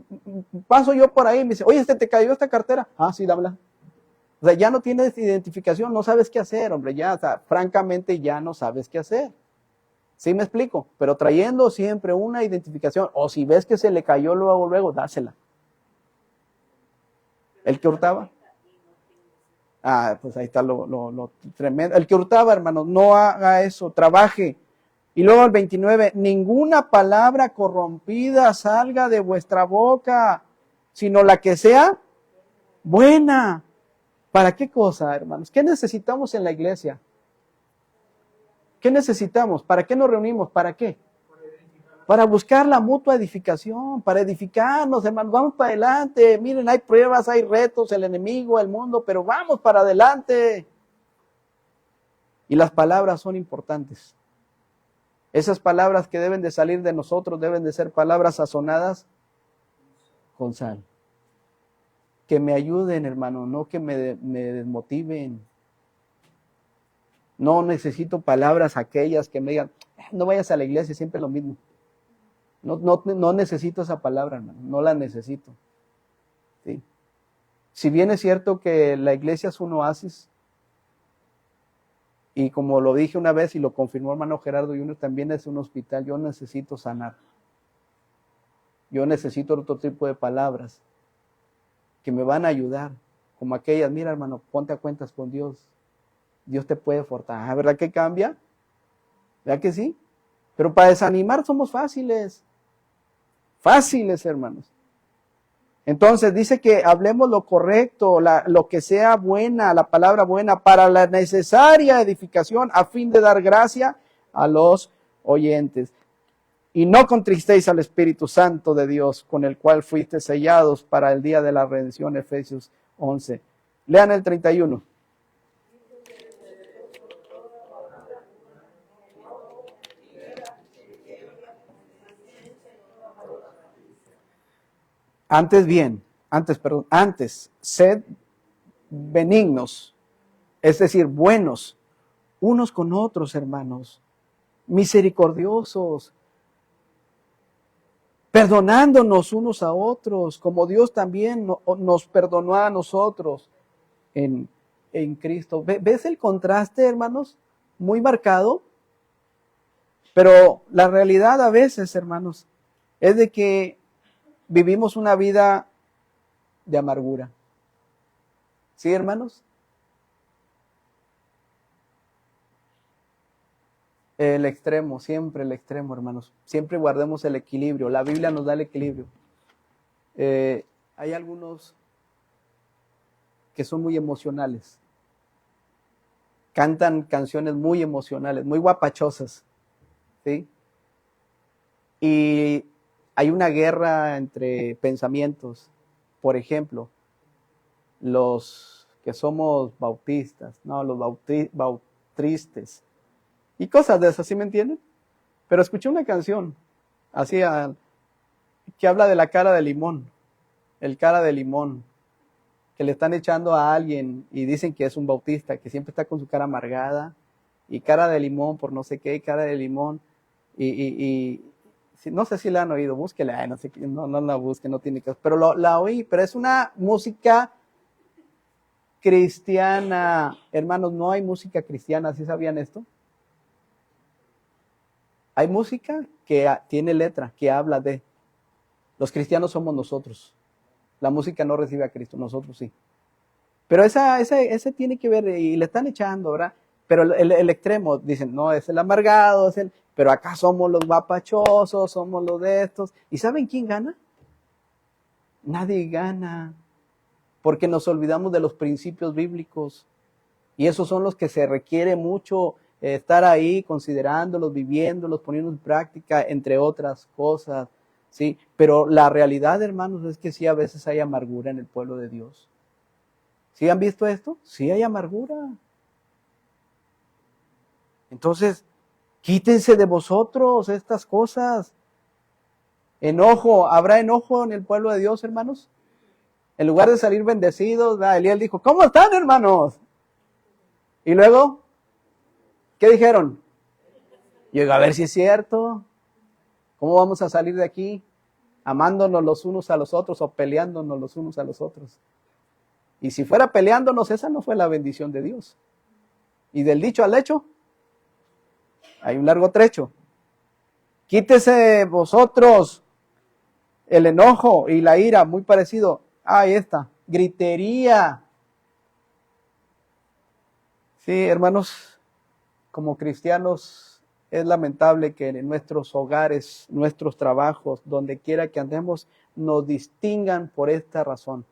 paso yo por ahí y me dice, oye, te cayó esta cartera. Ah, sí, dámela. O sea, ya no tienes identificación, no sabes qué hacer, hombre. Ya, o sea, francamente, ya no sabes qué hacer. ¿Sí me explico? Pero trayendo siempre una identificación, o si ves que se le cayó luego, dásela. ¿El que hurtaba? Pues ahí está lo tremendo. El que hurtaba, hermanos, no haga eso, trabaje. Y luego el 29, ninguna palabra corrompida salga de vuestra boca, sino la que sea buena. ¿Para qué cosa, hermanos? ¿Qué necesitamos en la iglesia? ¿Qué necesitamos? ¿Para qué nos reunimos? ¿Para qué? Para buscar la mutua edificación, para edificarnos, hermanos. Vamos para adelante. Miren, hay pruebas, hay retos, el enemigo, el mundo, pero vamos para adelante. Y las palabras son importantes. Esas palabras que deben de salir de nosotros deben de ser palabras sazonadas con sal. Que me ayuden, hermano, no que me desmotiven. No necesito palabras aquellas que me digan, no vayas a la iglesia, siempre es lo mismo. No necesito esa palabra, hermano, no la necesito. ¿Sí? Si bien es cierto que la iglesia es un oasis, y como lo dije una vez y lo confirmó hermano Gerardo Junior, también es un hospital, yo necesito sanar. Yo necesito otro tipo de palabras que me van a ayudar, como aquellas, mira hermano, ponte a cuentas con Dios. Dios te puede fortalecer. ¿Verdad que cambia? ¿Verdad que sí? Pero para desanimar somos fáciles. Fáciles, hermanos. Entonces dice que hablemos lo correcto, lo que sea buena, la palabra buena, para la necesaria edificación, a fin de dar gracia a los oyentes. Y no contristéis al Espíritu Santo de Dios, con el cual fuiste sellados para el día de la redención, Efesios 11. Lean el 31. Antes, sed benignos, es decir, buenos, unos con otros, hermanos, misericordiosos, perdonándonos unos a otros, como Dios también nos perdonó a nosotros en Cristo. ¿Ves el contraste, hermanos? Muy marcado. Pero la realidad a veces, hermanos, es de que vivimos una vida de amargura. ¿Sí, hermanos? Siempre el extremo, hermanos. Siempre guardemos el equilibrio. La Biblia nos da el equilibrio. Hay algunos que son muy emocionales. Cantan canciones muy emocionales, muy guapachosas. ¿Sí? Y hay una guerra entre pensamientos. Por ejemplo, los que somos bautistas, no, los bautristes, y cosas de esas, ¿sí me entienden? Pero escuché una canción, así, que habla de la cara de limón, el cara de limón, que le están echando a alguien y dicen que es un bautista, que siempre está con su cara amargada, y cara de limón por no sé qué, cara de limón, y no sé si la han oído, búsquela, no sé, no la busquen, no tiene caso, pero la oí, pero es una música cristiana. Hermanos, no hay música cristiana, ¿sí sabían esto? Hay música que tiene letra, que habla de. Los cristianos somos nosotros. La música no recibe a Cristo, nosotros sí. Pero ese tiene que ver, y le están echando, ¿verdad? Pero el extremo, dicen, no, es el amargado, pero acá somos los guapachosos, somos los de estos. ¿Y saben quién gana? Nadie gana, porque nos olvidamos de los principios bíblicos. Y esos son los que se requiere mucho estar ahí considerándolos, viviéndolos, poniendo en práctica, entre otras cosas, ¿sí? Pero la realidad, hermanos, es que sí, a veces hay amargura en el pueblo de Dios. ¿Sí han visto esto? Sí hay amargura. Entonces, quítense de vosotros estas cosas. Enojo, ¿habrá enojo en el pueblo de Dios, hermanos? En lugar de salir bendecidos, Elías dijo, ¿cómo están, hermanos? Y luego, ¿qué dijeron? Yo digo, a ver si es cierto. ¿Cómo vamos a salir de aquí? Amándonos los unos a los otros o peleándonos los unos a los otros. Y si fuera peleándonos, esa no fue la bendición de Dios. Y del dicho al hecho, hay un largo trecho. Quítese vosotros el enojo y la ira, muy parecido. Ahí está, gritería. Sí, hermanos, como cristianos, es lamentable que en nuestros hogares, nuestros trabajos, donde quiera que andemos, nos distingan por esta razón.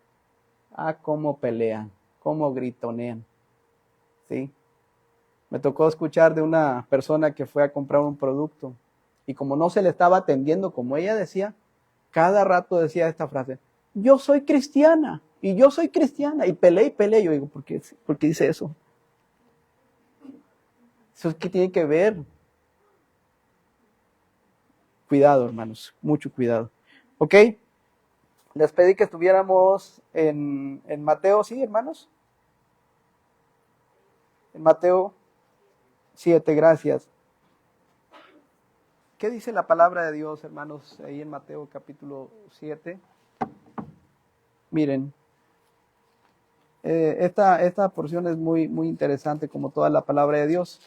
Cómo pelean, cómo gritonean. ¿Sí? Me tocó escuchar de una persona que fue a comprar un producto y como no se le estaba atendiendo como ella decía, cada rato decía esta frase, yo soy cristiana y yo soy cristiana y peleé. Yo digo, ¿por qué dice eso? ¿Eso es qué tiene que ver? Cuidado, hermanos, mucho cuidado. ¿Ok? Les pedí que estuviéramos en Mateo, ¿sí, hermanos? En Mateo 7, gracias. ¿Qué dice la palabra de Dios, hermanos, ahí en Mateo capítulo 7? Miren, esta porción es muy, muy interesante, como toda la palabra de Dios.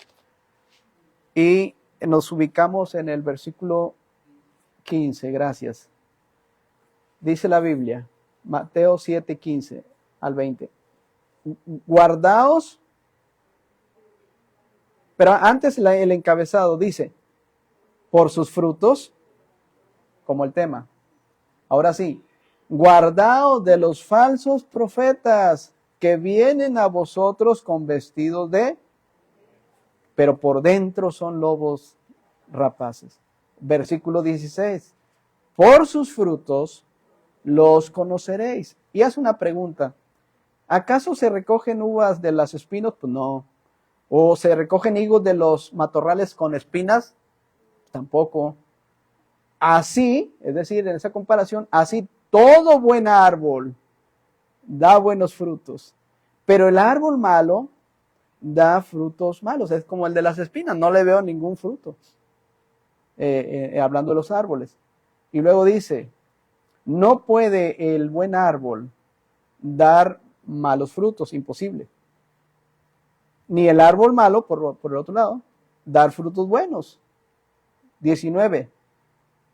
Y nos ubicamos en el versículo 15, gracias. Dice la Biblia, Mateo 7, 15 al 20. Guardaos, pero antes el encabezado dice, por sus frutos, como el tema. Ahora sí, guardaos de los falsos profetas que vienen a vosotros con vestidos pero por dentro son lobos rapaces. Versículo 16, por sus frutos los conoceréis. Y hace una pregunta, ¿acaso se recogen uvas de las espinos? Pues no. ¿O se recogen higos de los matorrales con espinas? Tampoco. Así, es decir, en esa comparación, así todo buen árbol da buenos frutos, pero el árbol malo da frutos malos. Es como el de las espinas, no le veo ningún fruto. Hablando de los árboles. Y luego dice, no puede el buen árbol dar malos frutos, imposible. Ni el árbol malo, por el otro lado, dar frutos buenos. 19.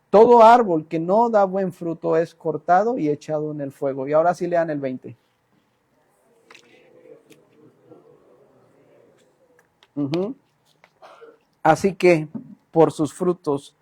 Todo árbol que no da buen fruto es cortado y echado en el fuego. Y ahora sí lean el 20. Así que por sus frutos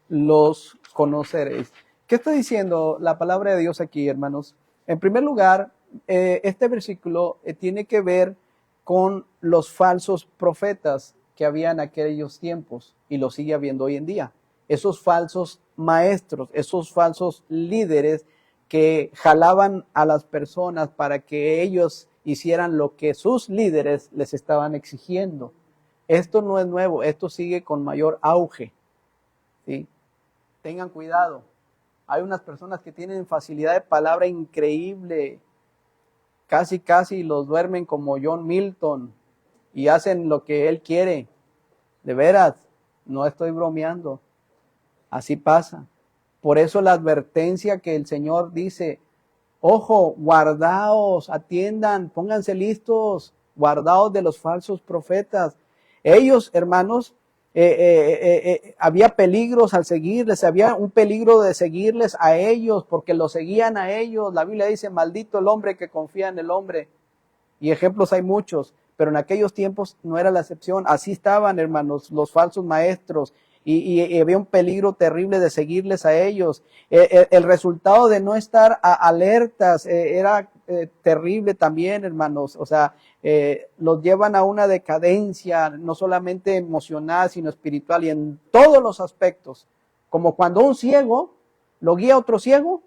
los conoceréis. ¿Qué está diciendo la palabra de Dios aquí, hermanos? En primer lugar, este versículo tiene que ver con los falsos profetas que había en aquellos tiempos y lo sigue habiendo hoy en día. Esos falsos maestros, esos falsos líderes que jalaban a las personas para que ellos hicieran lo que sus líderes les estaban exigiendo. Esto no es nuevo, esto sigue con mayor auge. ¿Sí? Tengan cuidado. Hay unas personas que tienen facilidad de palabra increíble. Casi los duermen como John Milton y hacen lo que él quiere. De veras, no estoy bromeando. Así pasa. Por eso la advertencia que el Señor dice, ojo, guardaos, atiendan, pónganse listos, guardaos de los falsos profetas. Ellos, hermanos, había peligros al seguirles, había un peligro de seguirles a ellos, porque los seguían a ellos. La Biblia dice, maldito el hombre que confía en el hombre. Y ejemplos hay muchos, pero en aquellos tiempos no era la excepción. Así estaban, hermanos, los falsos maestros. Y había un peligro terrible de seguirles a ellos. El resultado de no estar alertas era terrible también, hermanos. O sea, los llevan a una decadencia, no solamente emocional, sino espiritual y en todos los aspectos. Como cuando un ciego lo guía a otro ciego,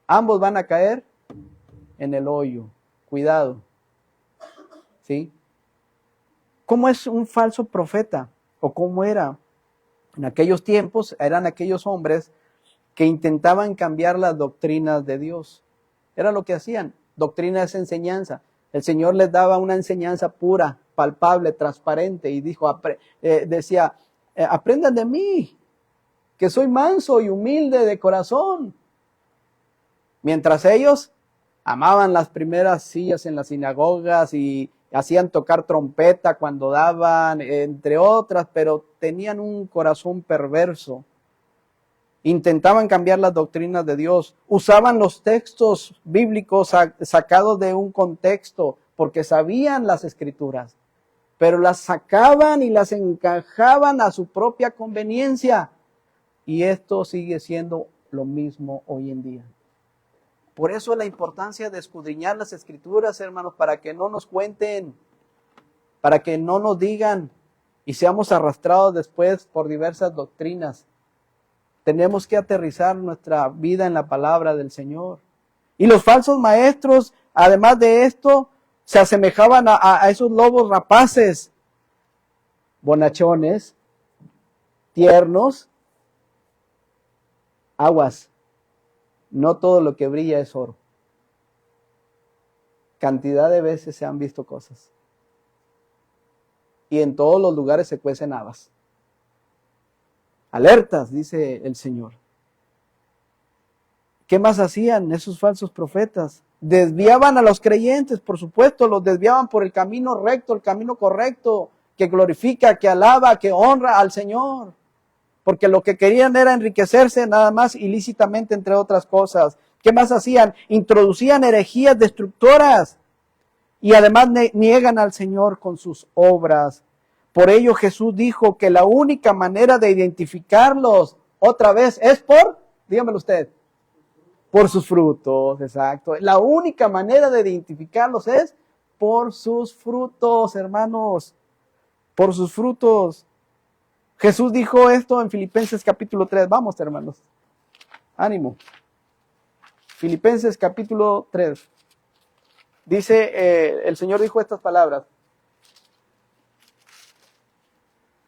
ambos van a caer en el hoyo. Cuidado. ¿Sí? ¿Cómo es un falso profeta? ¿O cómo era? En aquellos tiempos eran aquellos hombres que intentaban cambiar las doctrinas de Dios. Era lo que hacían. Doctrina es enseñanza. El Señor les daba una enseñanza pura, palpable, transparente y dijo, decía, aprendan de mí, que soy manso y humilde de corazón. Mientras ellos amaban las primeras sillas en las sinagogas y hacían tocar trompeta cuando daban, entre otras, pero tenían un corazón perverso. Intentaban cambiar las doctrinas de Dios. Usaban los textos bíblicos sacados de un contexto porque sabían las escrituras, pero las sacaban y las encajaban a su propia conveniencia. Y esto sigue siendo lo mismo hoy en día. Por eso la importancia de escudriñar las escrituras, hermanos, para que no nos cuenten, para que no nos digan y seamos arrastrados después por diversas doctrinas. Tenemos que aterrizar nuestra vida en la palabra del Señor. Y los falsos maestros, además de esto, se asemejaban a esos lobos rapaces, bonachones, tiernos, aguas. No todo lo que brilla es oro. Cantidad de veces se han visto cosas. Y en todos los lugares se cuecen habas. Alertas, dice el Señor. ¿Qué más hacían esos falsos profetas? Desviaban a los creyentes, por supuesto, los desviaban por el camino recto, el camino correcto, que glorifica, que alaba, que honra al Señor. Porque lo que querían era enriquecerse nada más ilícitamente, entre otras cosas. ¿Qué más hacían? Introducían herejías destructoras y además niegan al Señor con sus obras. Por ello Jesús dijo que la única manera de identificarlos otra vez es dígamelo usted, por sus frutos, exacto. La única manera de identificarlos es por sus frutos, hermanos, por sus frutos. Jesús dijo esto en Filipenses capítulo 3. Vamos, hermanos. Ánimo. Filipenses capítulo 3. Dice, el Señor dijo estas palabras.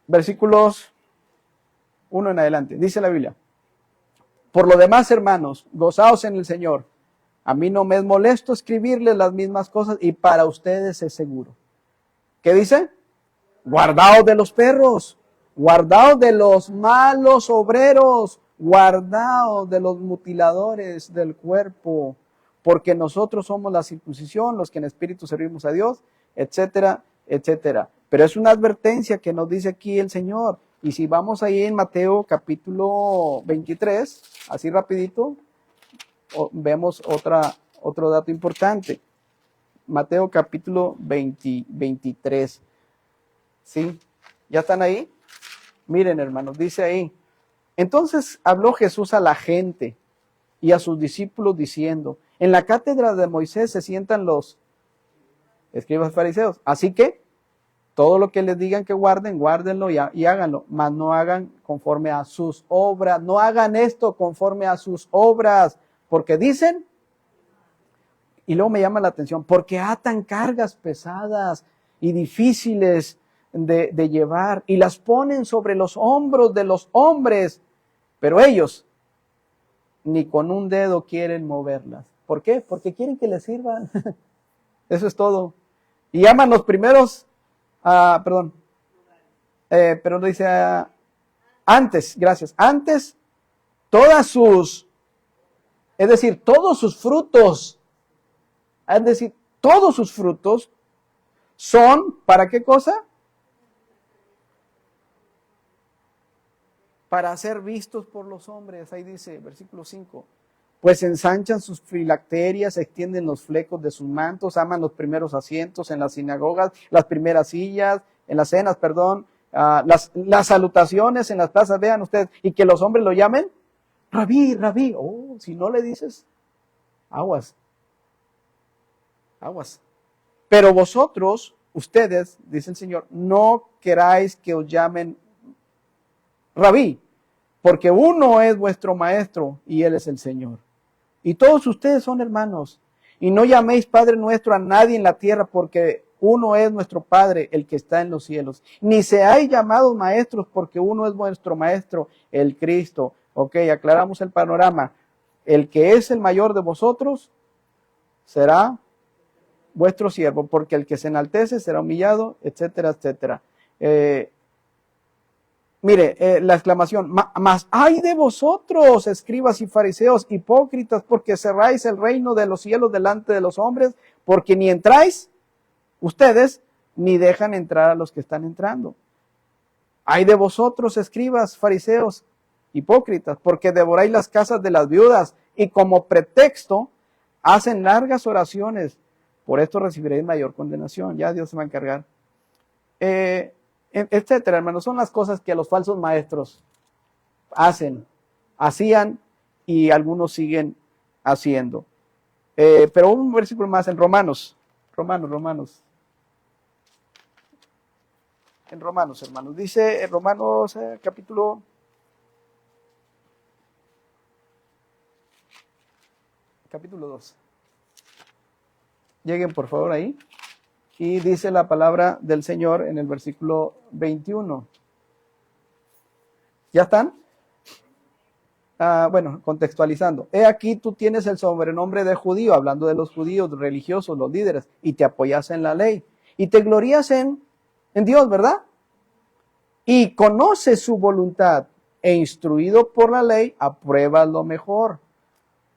Versículos 1 en adelante. Dice la Biblia. Por lo demás, hermanos, gozaos en el Señor. A mí no me es molesto escribirles las mismas cosas y para ustedes es seguro. ¿Qué dice? Guardaos de los perros, guardaos de los malos obreros, guardaos de los mutiladores del cuerpo, porque nosotros somos la circuncisión, los que en espíritu servimos a Dios, etcétera, etcétera. Pero es una advertencia que nos dice aquí el Señor. Y si vamos ahí en Mateo capítulo 23, así rapidito, vemos otro dato importante. Mateo capítulo 23. ¿Sí? ¿Ya están ahí? Miren, hermanos, dice ahí. Entonces habló Jesús a la gente y a sus discípulos diciendo, en la cátedra de Moisés se sientan los escribas y fariseos. Así que todo lo que les digan que guarden, guárdenlo y háganlo, mas no hagan conforme a sus obras. No hagan esto conforme a sus obras, porque dicen, y luego me llama la atención, porque atan cargas pesadas y difíciles de llevar y las ponen sobre los hombros de los hombres, pero ellos ni con un dedo quieren moverlas. ¿Por qué? Porque quieren que les sirvan. Eso es todo. Y llaman los primeros, pero dice antes, gracias, antes todas sus, es decir, todos sus frutos, es decir, todos sus frutos son, ¿para qué cosa? Para ser vistos por los hombres. Ahí dice, versículo 5. Pues ensanchan sus filacterias, extienden los flecos de sus mantos, aman los primeros asientos en las sinagogas, las primeras sillas, en las cenas, las salutaciones en las plazas, vean ustedes, y que los hombres lo llamen Rabí, Rabí. Oh, si no le dices, aguas. Pero vosotros, ustedes, dice el Señor, no queráis que os llamen Rabí, porque uno es vuestro maestro y él es el Señor. Y todos ustedes son hermanos. Y no llaméis Padre nuestro a nadie en la tierra, porque uno es nuestro Padre, el que está en los cielos. Ni seáis llamados maestros, porque uno es vuestro maestro, el Cristo. Ok, aclaramos el panorama. El que es el mayor de vosotros será vuestro siervo, porque el que se enaltece será humillado, etcétera, etcétera. La exclamación, mas ay de vosotros, escribas y fariseos, hipócritas, porque cerráis el reino de los cielos delante de los hombres, porque ni entráis ustedes, ni dejan entrar a los que están entrando. Ay de vosotros, escribas, fariseos, hipócritas, porque devoráis las casas de las viudas, y como pretexto hacen largas oraciones, por esto recibiréis mayor condenación. Ya Dios se va a encargar. Etcétera, hermanos, son las cosas que los falsos maestros hacían y algunos siguen haciendo. Pero un versículo más en Romanos. En Romanos, hermanos. Dice en Romanos capítulo 2. Lleguen por favor ahí. Y dice la palabra del Señor en el versículo 21. ¿Ya están? Contextualizando. He aquí tú tienes el sobrenombre de judío, hablando de los judíos religiosos, los líderes, y te apoyas en la ley. Y te glorías en Dios, ¿verdad? Y conoces su voluntad, e instruido por la ley, apruebas lo mejor.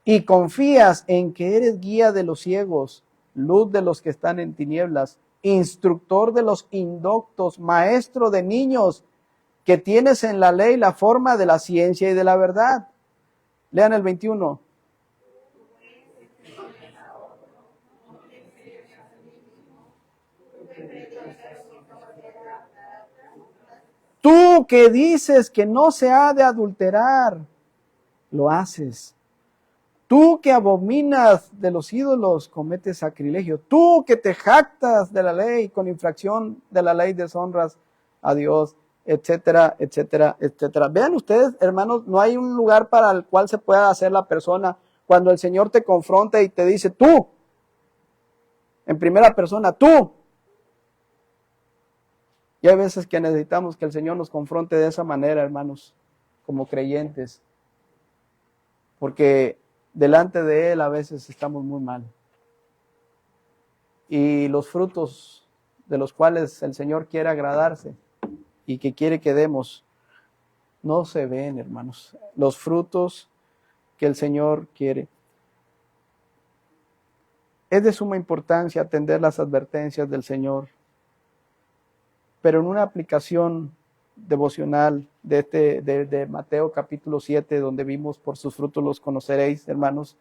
Y confías en que eres guía de los ciegos, luz de los que están en tinieblas, instructor de los indoctos, maestro de niños, que tienes en la ley la forma de la ciencia y de la verdad. Lean el 21. Tú que dices que no se ha de adulterar, lo haces. Tú que abominas de los ídolos, cometes sacrilegio. Tú que te jactas de la ley, con infracción de la ley deshonras a Dios, etcétera, etcétera, etcétera. Vean ustedes, hermanos, no hay un lugar para el cual se pueda hacer la persona cuando el Señor te confronta y te dice, tú, en primera persona, tú. Y hay veces que necesitamos que el Señor nos confronte de esa manera, hermanos, como creyentes. porque delante de Él a veces estamos muy mal. Y los frutos de los cuales el Señor quiere agradarse y que quiere que demos, no se ven, hermanos. Los frutos que el Señor quiere. Es de suma importancia atender las advertencias del Señor, pero en una aplicación devocional de Mateo capítulo 7, donde vimos por sus frutos los conoceréis, hermanos,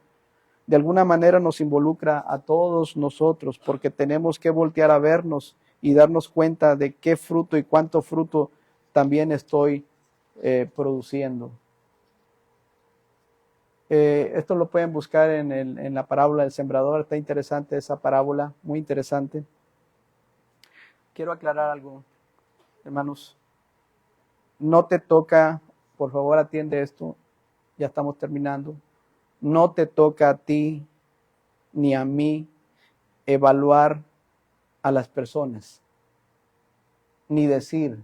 de alguna manera nos involucra a todos nosotros, porque tenemos que voltear a vernos y darnos cuenta de qué fruto y cuánto fruto también estoy produciendo. Esto lo pueden buscar en la parábola del sembrador. Está interesante esa parábola, muy interesante. Quiero aclarar algo, hermanos. No te toca, por favor atiende esto, ya estamos terminando. No te toca a ti ni a mí evaluar a las personas, ni decir,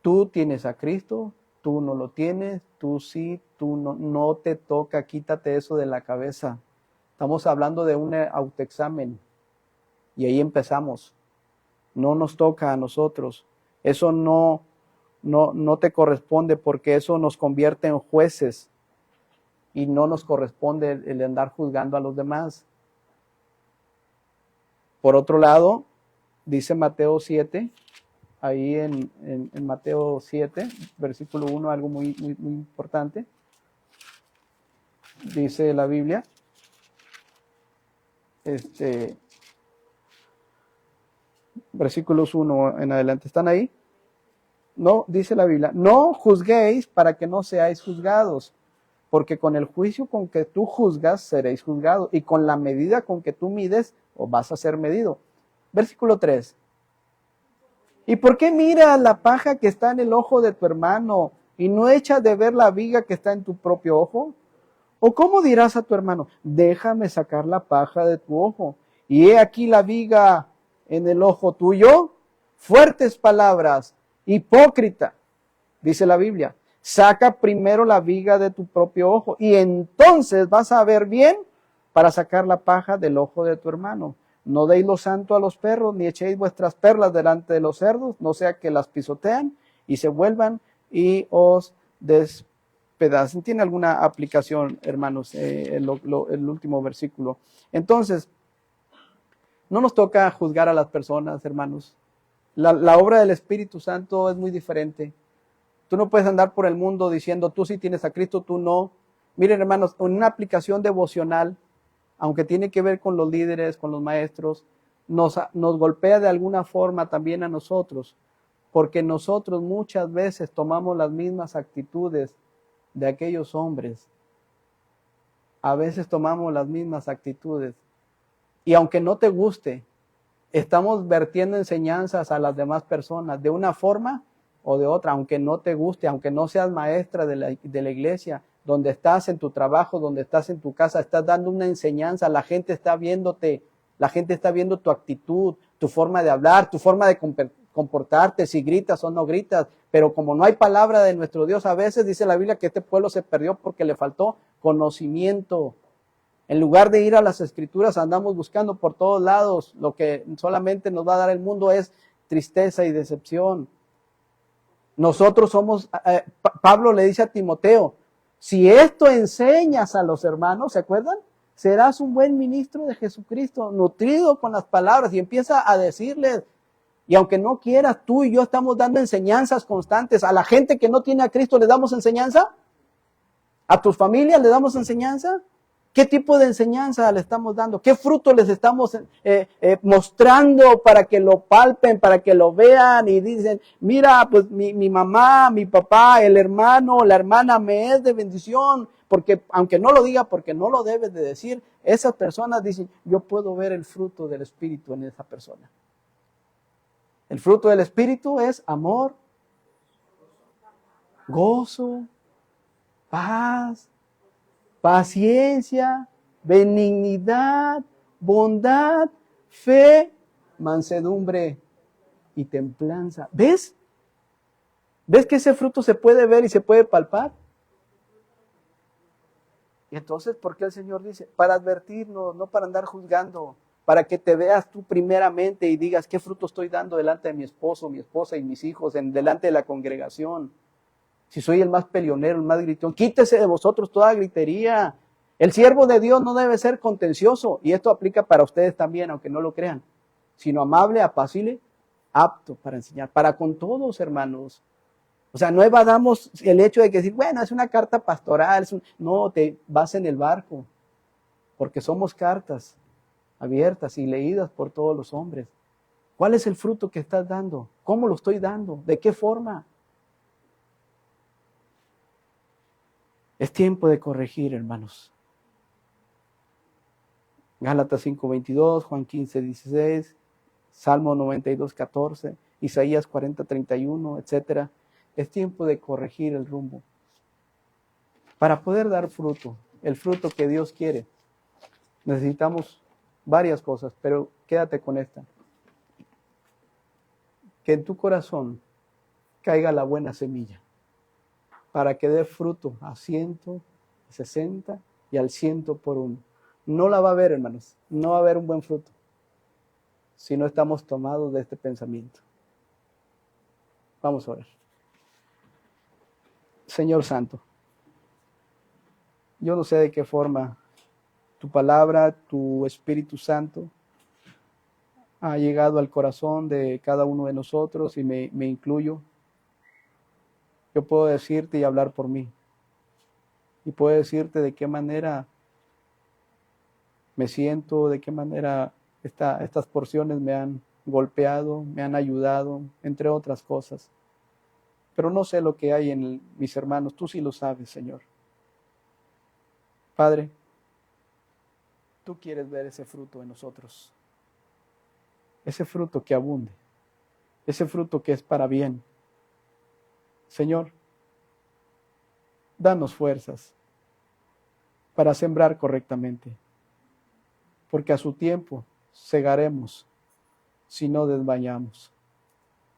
tú tienes a Cristo, tú no lo tienes, tú sí, tú no, no te toca, quítate eso de la cabeza. Estamos hablando de un autoexamen y ahí empezamos. No nos toca a nosotros. Eso no te corresponde, porque eso nos convierte en jueces y no nos corresponde el andar juzgando a los demás. Por otro lado, dice Mateo 7, ahí en Mateo 7, versículo 1, algo muy importante. Dice la Biblia, versículos 1 en adelante, ¿están ahí? No, dice la Biblia, no juzguéis para que no seáis juzgados, porque con el juicio con que tú juzgas seréis juzgados, y con la medida con que tú mides, os vas a ser medido. Versículo 3. ¿Y por qué miras la paja que está en el ojo de tu hermano y no echas de ver la viga que está en tu propio ojo? ¿O cómo dirás a tu hermano, déjame sacar la paja de tu ojo, y he aquí la viga en el ojo tuyo? Fuertes palabras, hipócrita, dice la Biblia. Saca primero la viga de tu propio ojo y entonces vas a ver bien para sacar la paja del ojo de tu hermano. No deis lo santo a los perros, ni echéis vuestras perlas delante de los cerdos, no sea que las pisotean y se vuelvan y os despedacen. ¿Tiene alguna aplicación, hermanos, el último versículo? Entonces, no nos toca juzgar a las personas, hermanos. La obra del Espíritu Santo es muy diferente. Tú no puedes andar por el mundo diciendo, tú sí tienes a Cristo, tú no. Miren, hermanos, en una aplicación devocional, aunque tiene que ver con los líderes, con los maestros, nos golpea de alguna forma también a nosotros, porque nosotros muchas veces tomamos las mismas actitudes de aquellos hombres. A veces tomamos las mismas actitudes. Y aunque no te guste, estamos vertiendo enseñanzas a las demás personas de una forma o de otra, aunque no te guste, aunque no seas maestra de la iglesia, donde estás en tu trabajo, donde estás en tu casa, estás dando una enseñanza, la gente está viéndote, la gente está viendo tu actitud, tu forma de hablar, tu forma de comportarte, si gritas o no gritas, pero como no hay palabra de nuestro Dios, a veces dice la Biblia que este pueblo se perdió porque le faltó conocimiento. En lugar de ir a las Escrituras, andamos buscando por todos lados, lo que solamente nos va a dar el mundo es tristeza y decepción. Nosotros somos, Pablo le dice a Timoteo, si esto enseñas a los hermanos, ¿se acuerdan? Serás un buen ministro de Jesucristo, nutrido con las palabras, y empieza a decirles, y aunque no quieras, tú y yo estamos dando enseñanzas constantes. A la gente que no tiene a Cristo, ¿le damos enseñanza? ¿A tus familias le damos enseñanza? ¿Qué tipo de enseñanza le estamos dando? ¿Qué fruto les estamos mostrando para que lo palpen, para que lo vean y dicen, mira, pues mi mamá, mi papá, el hermano, la hermana me es de bendición? Porque aunque no lo diga, porque no lo debes de decir, esas personas dicen, yo puedo ver el fruto del Espíritu en esa persona. El fruto del Espíritu es amor, gozo, paz, paciencia, benignidad, bondad, fe, mansedumbre y templanza. ¿Ves? ¿Ves que ese fruto se puede ver y se puede palpar? Y entonces, ¿por qué el Señor dice? Para advertirnos, no para andar juzgando, para que te veas tú primeramente y digas qué fruto estoy dando delante de mi esposo, mi esposa y mis hijos, delante de la congregación. Si soy el más peleonero, el más gritón, quítese de vosotros toda gritería. El siervo de Dios no debe ser contencioso, y esto aplica para ustedes también, aunque no lo crean, sino amable, apacible, apto para enseñar, para con todos, hermanos. O sea, no evadamos el hecho de que decir, bueno, es una carta pastoral, no, te vas en el barco, porque somos cartas abiertas y leídas por todos los hombres. ¿Cuál es el fruto que estás dando? ¿Cómo lo estoy dando? ¿De qué forma? Es tiempo de corregir, hermanos. Gálatas 5:22, Juan 15:16, Salmo 92:14, Isaías 40:31, etc. Es tiempo de corregir el rumbo. Para poder dar fruto, el fruto que Dios quiere, necesitamos varias cosas, pero quédate con esta. Que en tu corazón caiga la buena semilla, para que dé fruto a 100, 60 y al 100 por 1. No la va a haber, hermanos, no va a haber un buen fruto si no estamos tomados de este pensamiento. Vamos a orar. Señor Santo, yo no sé de qué forma tu palabra, tu Espíritu Santo ha llegado al corazón de cada uno de nosotros y me incluyo. Yo puedo decirte y hablar por mí. Y puedo decirte de qué manera me siento, de qué manera estas porciones me han golpeado, me han ayudado, entre otras cosas. Pero no sé lo que hay en mis hermanos, tú sí lo sabes, Señor. Padre, tú quieres ver ese fruto en nosotros, ese fruto que abunde, ese fruto que es para bien. Señor, danos fuerzas para sembrar correctamente, porque a su tiempo segaremos si no desmayamos.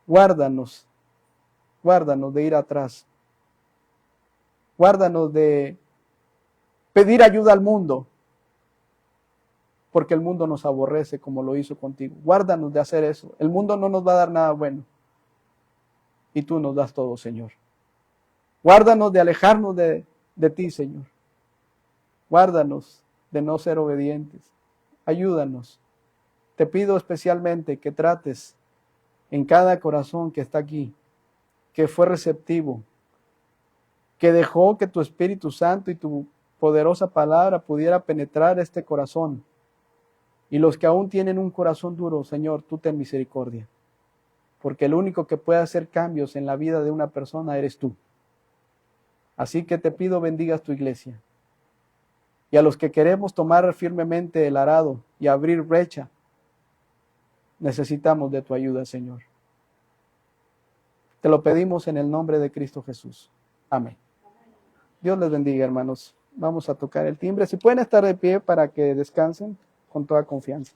Guárdanos de ir atrás. Guárdanos de pedir ayuda al mundo, porque el mundo nos aborrece como lo hizo contigo. Guárdanos de hacer eso. El mundo no nos va a dar nada bueno, y tú nos das todo, Señor. Guárdanos de alejarnos de ti, Señor. Guárdanos de no ser obedientes. Ayúdanos. Te pido especialmente que trates en cada corazón que está aquí, que fue receptivo, que dejó que tu Espíritu Santo y tu poderosa palabra pudiera penetrar este corazón. Y los que aún tienen un corazón duro, Señor, tú ten misericordia. Porque el único que puede hacer cambios en la vida de una persona eres tú. Así que te pido bendigas tu iglesia. Y a los que queremos tomar firmemente el arado y abrir brecha, necesitamos de tu ayuda, Señor. Te lo pedimos en el nombre de Cristo Jesús. Amén. Dios les bendiga, hermanos. Vamos a tocar el timbre. Si pueden estar de pie para que descansen con toda confianza.